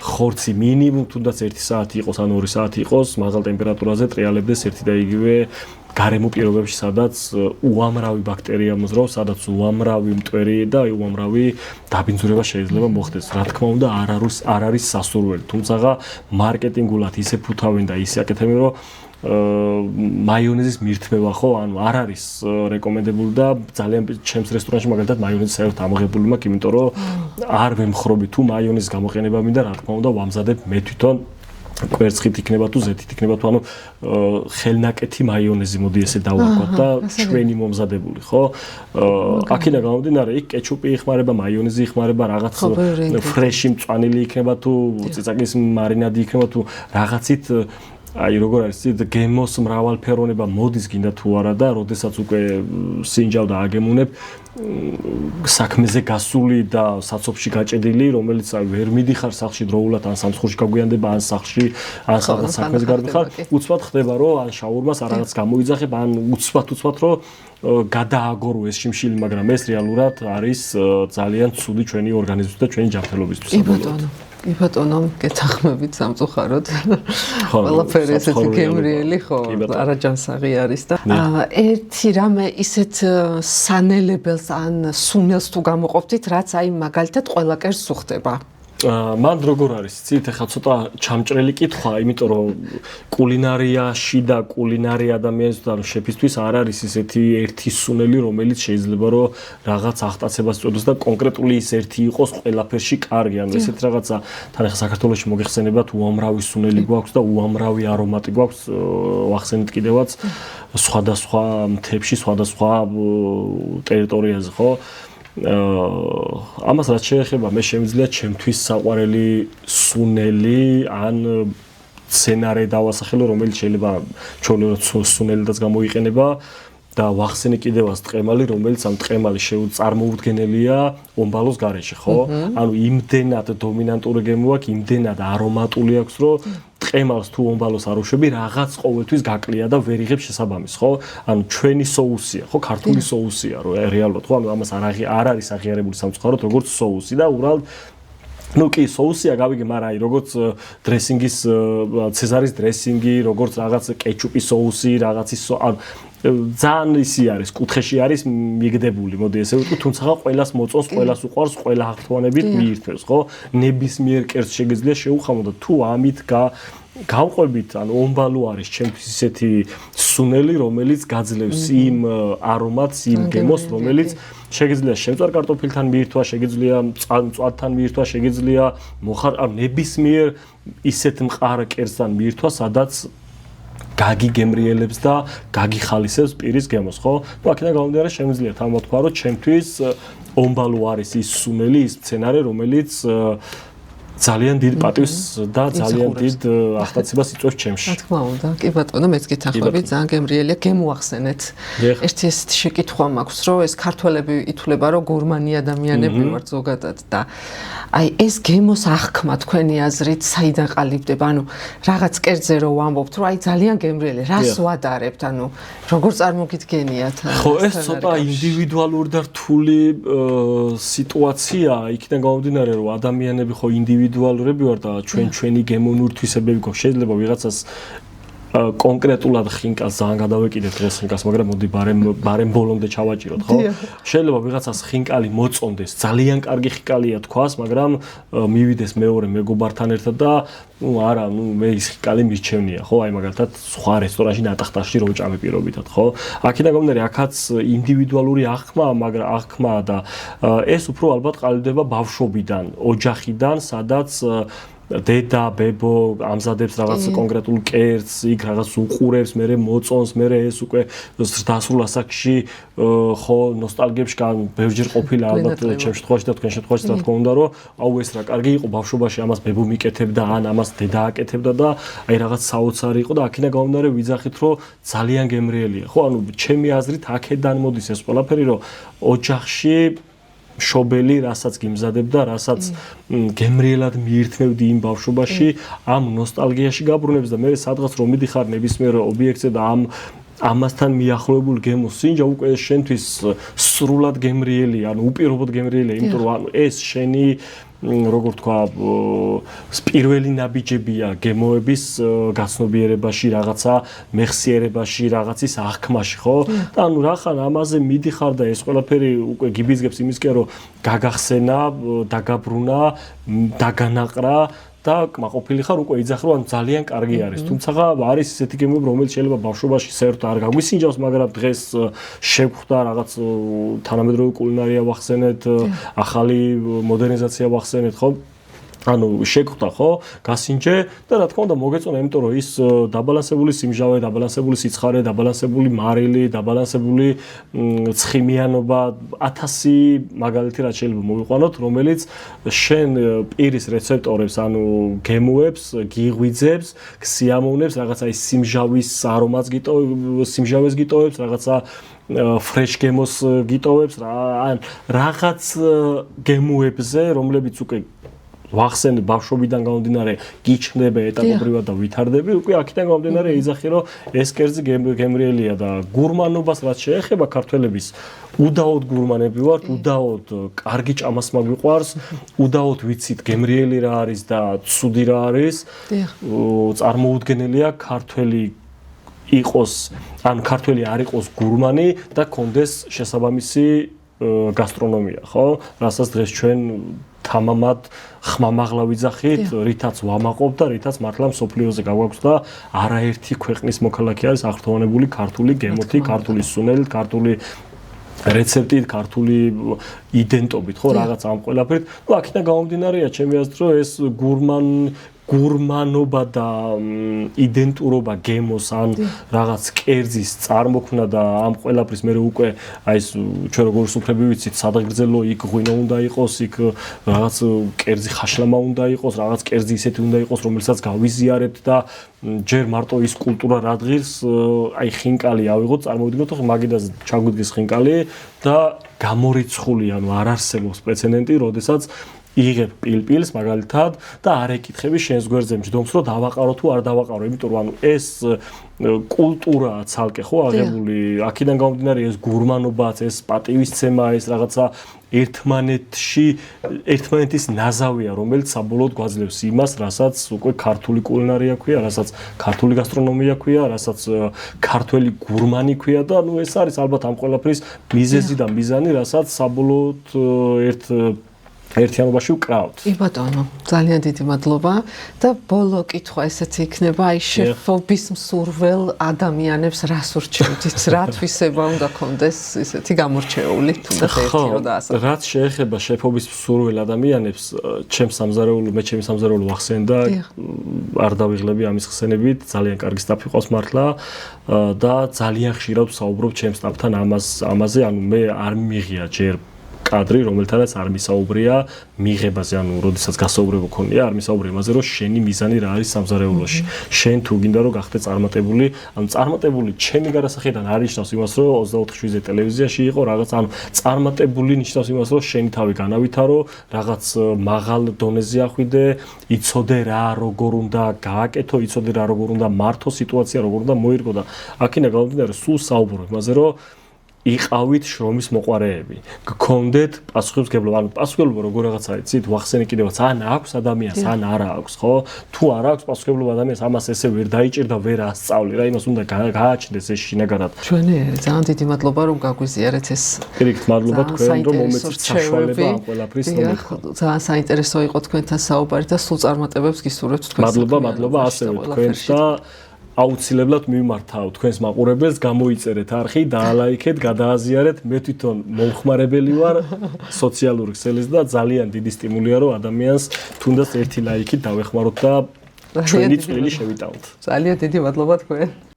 ხორცი მინიმუმ თუნდაც 1 საათი იყოს, ან 2 საათი იყოს, მაღალ ტემპერატურაზე ტრიალებდეს ერთი და იგივე გარემო პირობებში, სადაც უამრავი ბაქტერია მოძრაობს, სადაც უამრავი მტვერი და უამრავი დაბინძურება შეიძლება მოხდეს. რა თქმა უნდა, არ არის სასურველი, თუმცა მარკეტინგულად ისე ფუთავენ და ისე აკეთებენ, რომ მაიონეზის მირთმევა ხო, ანუ არ არის რეკომენდებული და ძალიან ჩემს რესტორანში მაგალითად მაიონეზი საერთოდ ამოღებული მაქვს, იმიტომ რომ არ ვემხრობი თუ მაიონეზის გამოყენება მინდა, რა თქმა უნდა, ვამზადებ მე თვითონ კვერცხით იქნება თუ ზეთით იქნება თუ ანუ ხელნაკეთი მაიონეზი მოდი ესე დავარქვათ და ჩვენი მომზადებული, ხო? აქედან გამომდინარე, იქ კეჩუპი იხმარება, მაიონეზი იხმარება, რაღაც ფრეში მწვანილი იქნება თუ წიწაკის მარინადი იქნება თუ რაღაცით აი როგორ არის გემოს მრავალფეროვნება მოდის გინდა თუ არა და როდესაც უკვე სინჯავ და აგემუნებ საქმეზე გასული და საცობში გაჭედილი, რომელიც აი ვერ მიდიხარ სახლში დროულად, ან სამცხურში გაგვიანდება, ან სახლში, ან სადღაც საქმეზე გარბიხარ, უცბად ხდება, რომ ან შაურმას არ რაღაც გამოიძახებ, ან უცბად რომ გადააგორო ეს შიმშილი, მაგრამ ეს რეალურად არის ძალიან ცუდი ჩვენი ორგანიზმისთვის და ჩვენი ჯანმრთელობისთვის. კი ბატონო, გეთახმებით სამწუხაროდ. ყველაფერი ესეთი გემრიელი ხო, არაჯანსაღი არის და ერთი რამე ისეთ სანელებელს ან სუნელს თუ გამოყოფთით, რაც აი მაგალითად ყველა კერძს უხდება. მან როგორ არის იცით ეხლა ცოტა ჩამჭრელი კითხვა იმიტომ რომ კულინარიაში და კულინარი ადამიანის და შეფისთვის არ არის ისეთი ერთი სუნელი რომელიც შეიძლება რომ რაღაც აღტაცებას წოდოს და კონკრეტული ის ერთი იყოს ყველაფერში კარგი ანუ ესეთ რაღაცა თან ეხლა საქართველოში მოგეხსენებათ უამრავი სუნელი გვაქვს და უამრავი არომატი გვაქვს ვახსენეთ კიდევაც სხვადასხვა მთებში სხვადასხვა ტერიტორიაზე ხო ამას რაც შეეხება მე შემიძლია ჩემთვის საყვარელი სუნელი ან სცენარე დავასახელო რომელიც შეიძლება ჩვეულებრივ სუნელადაც გამოიყენება და ვახსენე კიდევაც ტყემალი რომელიც ამ ტყემალი წარმოუდგენელია ომბალოს გარეშე ხო ანუ იმდენად დომინანტური გემო აქვს იმდენად არომატული აქვს რომ ტყემალს თუ ომბალოს არ უშვები რაღაც ყოველთვის გაკლია და ვერ იღებს შესაბამის ხო ანუ ჩვენი соуსია ხო ქართული соуსია რო რეალურად ხო ანუ ამას არ არის აღიარებული სამწუხაროდ როგორც соуსი და უბრალოდ ну კი соусია გავიგე მაგრამ აი როგორც დრესინგის ცეზარის დრესინგი როგორც რაღაც კეჩუპის соуსი რაღაცის ძალიან ისი არის კუთხეში არის მიგდებული მოდი ესე ვიტყვი თუმცა ყველას მოწონს ყველას უყვარს ყველა აღთვანებით მიირთმევს ხო ნებისმიერ კერძს შეგიძლია შეუხამო და თუ ამით გავყვებით ანუ ომბალო არის ჩემთვის ისეთი სუნელი რომელიც გაძლევს იმ არომატს იმ გემოს რომელიც შეგიძლია შემწვარ კარტოფილთან მიირთვა შეგიძლია მწვადთან მიირთვა შეგიძლია ნებისმიერ ისეთ მყარ კერძთან მიირთვა სადაც გაგიგემრიელებს და გაგიხალისებს პირის გემოს, ხო? ნუ აქედან გამომდინარე შემიძლია თამოთქვა, რომ ჩემთვის ომბალო არის ის სუნელი, ის სცენარე, რომელიც ძალიან დიდ პატივს და ძალიან დიდ აღტაცებას იწვევს ჩემში. რა თქმა უნდა, კი ბატონო, მეც გითხრები, ძალიან გემრიელია, გემოახსენეთ. ერთი ესეთი შეკითხვა მაქვს, რომ ეს ქართველები ითვლება, რომ გურმანი ადამიანები ვართ ზოგადად და აი ეს გემოს აღქმა თქვენი აზრით საიდან ყალიბდება? ანუ რაღაც კერძზე რო ვამბობთ, რომ აი ძალიან გემრიელი, რას ვადარებთ? ანუ როგორ წარმოგიდგენიათ? ხო, ეს ცოტა ინდივიდუალური და რთული სიტუაცია, იქიდან გამომდინარე, რომ ადამიანები ხო ინდივიდუალურები ვარ და ჩვენი გემონური თვისებები გვაქვს. შეიძლება ვიღაცას კონკრეტულად ხინკალს ძალიან გადავეკიდეთ დღეს ხინკალს, მაგრამ მოდი ბარემ ბოლომდე ჩავაჭიროთ, ხო? შეიძლება ვიღაცას ხინკალი მოწონდეს, ძალიან კარგი ხინკალია თქვას, მაგრამ მივიდეს მეორე მეგობართან ერთად და არა, მე ის ხინკალი მირჩევნია, ხო? აი მაგალითად სხვა რესტორანში ნატახტაში რო ვჭამე პირობითად, ხო? აქედან გამომდინარე, აქაც ინდივიდუალური აღქმაა და ეს უფრო ალბათ ყალიბდება ბავშვობიდან, ოჯახიდან, სადაც დედა, ბებო ამზადებს რაღაც კონკრეტულ კერძს, იქ რაღაც უყურებს, მერე მოწონს, მერე ეს უკვე დასრულ ასაკში ხო ნოსტალგიებში ბევრჯერ ყოფილა ალბათ ჩემ შემთხვევაში და თქვენ შემთხვევაში რა თქმა უნდა, რომ აუ ეს რა კარგი იყო ბავშვობაში ამას ბებო მიკეთებდა, ან ამას დედა აკეთებდა და აი რაღაც საოცარი იყო და აქედან გამომდინარე ვიძახით, რომ ძალიან გემრიელია. ხო, ანუ ჩემი აზრით აქედან მოდის ეს ყველაფერი, რომ ოჯახში შობელი, რასაც გიმზადებდა, რასაც გემრიელად მიირთმევდი იმ ბავშვობაში, ამ ნოსტალგიაში გაბრუნებს და მე სადღაც რომ მიდიხარ ნებისმიერ ობიექტზე და ამასთან მიახლოებულ გემოს სინჯა უკვე შენთვის სრულად გემრიელია, ანუ უპირობოდ გემრიელია, იმიტომ რომ ეს შენი როგორ თქვა პირველი ნაბიჯებია გემოების გაცნობიერებაში, რაღაცა მეხსიერებაში, რაღაცის აღქმაში, ხო? და ანუ რახან ამაზე მიდიხარ და ეს ყველაფერი უკვე გიბიზგებს იმისკენ რომ გაგახსენა, დაგაბრუნა, დაგანაყრა და კმაყოფილი ხარ უკვე იძახ რომ ძალიან კარგი არის. თუმცა არის ისეთი გემოები, რომელიც შეიძლება ბავშვობაში საერთოდ არ გაგვისინჯავს, მაგრამ დღეს შევხვდა რაღაც თანამედროვე კულინარია ვახსენეთ, ახალი მოდერნიზაცია ვახსენეთ, ხო? ანუ შეგხვდა ხო გასინჯე და რა თქმა უნდა მოგეწონა იმიტომ რომ ის დაბალანსებული სიმჟავე, დაბალანსებული სიცხარე, დაბალანსებული მარილი, დაბალანსებული ცხიმიანობა 1000 მაგალითი რაც შეიძლება მოვიყვანოთ, რომელიც შენ პირის რეცეპტორებს, ანუ გემოებს, გიღვიძებს, სიამოვნებს, რაღაცა ის სიმჟავის არომატს სიმჟავეს გიტოვებს, რაღაცა ფრეშ გემოს გიტოვებს, ან რაღაც გემოებზე, რომლებიც უკვე ვახსენე ბავშვობიდან გამომდინარე გიჩნდება ეტაპობრივად და ვითარდები, უკვე აქედან გამომდინარე იძახი რომ ეს კერძი გემრიელია და გურმანობას რაც შეეხება ქართველების უდაოდ გურმანები ვართ, უდაოდ კარგი ჭამას მაგვიყვარს, უდაოდ ვიცით გემრიელი რა არის და ცუდი რა არის. წარმოუდგენელია ქართველი იყოს, ან ქართველი არ იყოს გურმანი და კონდეს შესაბამისი გასტრონომია, ხო? რასაც დღეს ჩვენ თამამად ხმამაღლა ვიძახით, რითაც ვამაყობ და რითაც მართლა მსოფლიოზე გავაქვს და არაერთი ქვეყნის მოქალაქე არის აღრთოვანებული ქართული გემოთი, ქართული სუნელით, ქართული რეცეპტით, ქართული იდენტობით, ხო, რაღაც ამ ყველაფერით. ნუ აქედან გამომდინარეა, ჩემი აზრით, რომ ეს გურმანობა და იდენტურობა გემოს ან რაღაც კერძის წარმოქმნა და ამ ყველაფრის მე უკვე აი ეს ჩვენ როგორ სუფრები ვიცით, სადღეგრძელო იქ ღვინო უნდა იყოს, იქ რაღაც კერძი ხაშლამა უნდა იყოს, რაღაც კერძი ისეთი უნდა იყოს, რომელსაც გავიზიარებთ და ჯერ მარტო ის კულტურა რადგირს, აი ხინკალი ავიღოთ, წარმოვიდგინოთ, რომ მაგიდას ჩაგვიდგეს ხინკალი და გამორიცხული, ანუ არ არსებობს პრეცედენტი, როდესაც იღებ პილპილს მაგალითად და არ ეკითხები შენს გვერდზე მჯდომს რომ დავაყარო თუ არ დავაყარო, იმიტომ რომ ანუ ეს კულტურაა ცალკე ხო აღებული, აქედან გამომდინარე ეს გურმანობაც, ეს პატივისცემა, ეს რაღაცა ერთმანეთის ნაზავია, რომელიც საბოლოოდ გვაძლევს იმას, რასაც უკვე ქართული კულინარია ქვია, რასაც ქართული გასტრონომია ქვია, რასაც ქართველი გურმანი ქვია და ნუ ეს არის ალბათ ამ ყველაფრის მიზეზი და მიზანი, რასაც საბოლოოდ ერთიანობაში ვკრავთ. ბატონო, ძალიან დიდი მადლობა და ბოლო კითხვა ესეთი იქნება, აი შეფობის მსურველ ადამიანებს რას ურჩევთ? რა თვისება უნდა კონდეს ესეთი გამორჩეული, თუნდაც ერთი რო დაასახელო. რაც შეეხება შეფობის მსურველ ადამიანებს, ჩემს სამზარეულო ვახსენდა, არ დავიღლები ამის ხსენებით, ძალიან კარგი სტაფი ყავს მართლა და ძალიან ხშირად ვსაუბრობ ჩემს სტაფთან ამაზე, ანუ მე არ მიღია ჯერ კადრი, რომელთანაც არ მისაუბრია მიღებაზე, ანუ როდესაც გასაუბრება ქონია, არ მისაუბრია იმაზე, რომ შენი მიზანი რა არის სამზარეულოში. შენ თუ გინდა რომ გახდე წარმატებული, ანუ წარმატებული ჩემი გარასახიდან არ ნიშნავს იმას, რომ 24/7 ტელევიზიაში იყო რაღაც, ანუ წარმატებული ნიშნავს იმას, რომ შენი თავი განავითარო, რაღაც მაღალ დონეზე ახვიდე, იცოდე რა როგორ უნდა გააკეთო, იცოდე რა როგორ უნდა მართო სიტუაცია, როგორ უნდა მოირგო და აქინა გამომდინარე სულ საუბრობ იმაზე, რომ იყავით შრომის მოყვარეები, გქონდეთ პასუხისმგებლობა, ანუ პასუხისმგებლობა როგორ რაღაცა იცით, ვახსენე კიდევაც, ან აქვს ადამიანს, ან არა აქვს, ხო? თუ არ აქვს პასუხისმგებლობა ადამიანს, ამას ესე ვერ დაიჭირდა, ვერ ასწავლი, რა იმას უნდა გააჩნდეს ეს შინაგანად. ჩვენი ძალიან დიდი მადლობა რომ გაგვიზიარეთ ეს. პირიქით, მადლობა თქვენ რომ მომეწით საშუალება ამ ყველაფრის მომეთქვა. ძალიან საინტერესო იყო თქვენთან საუბარი და სულ წარმატებებს გისურვებთ თქვენ. მადლობა ასევე თქვენს და აუცილებლად მიმართავ თქვენს მაყურებელს, გამოიწერეთ არხი, დაალაიქეთ, გადააზიარეთ. მე თვითონ მომხმარებელი ვარ სოციალური ქსელის და ძალიან დიდი სტიმულია რომ ადამიანს თუნდაც ერთი ლაიქით დავეხმაროთ და ჩვენი წვლილი შევიტანოთ. ძალიან დიდი მადლობა თქვენ.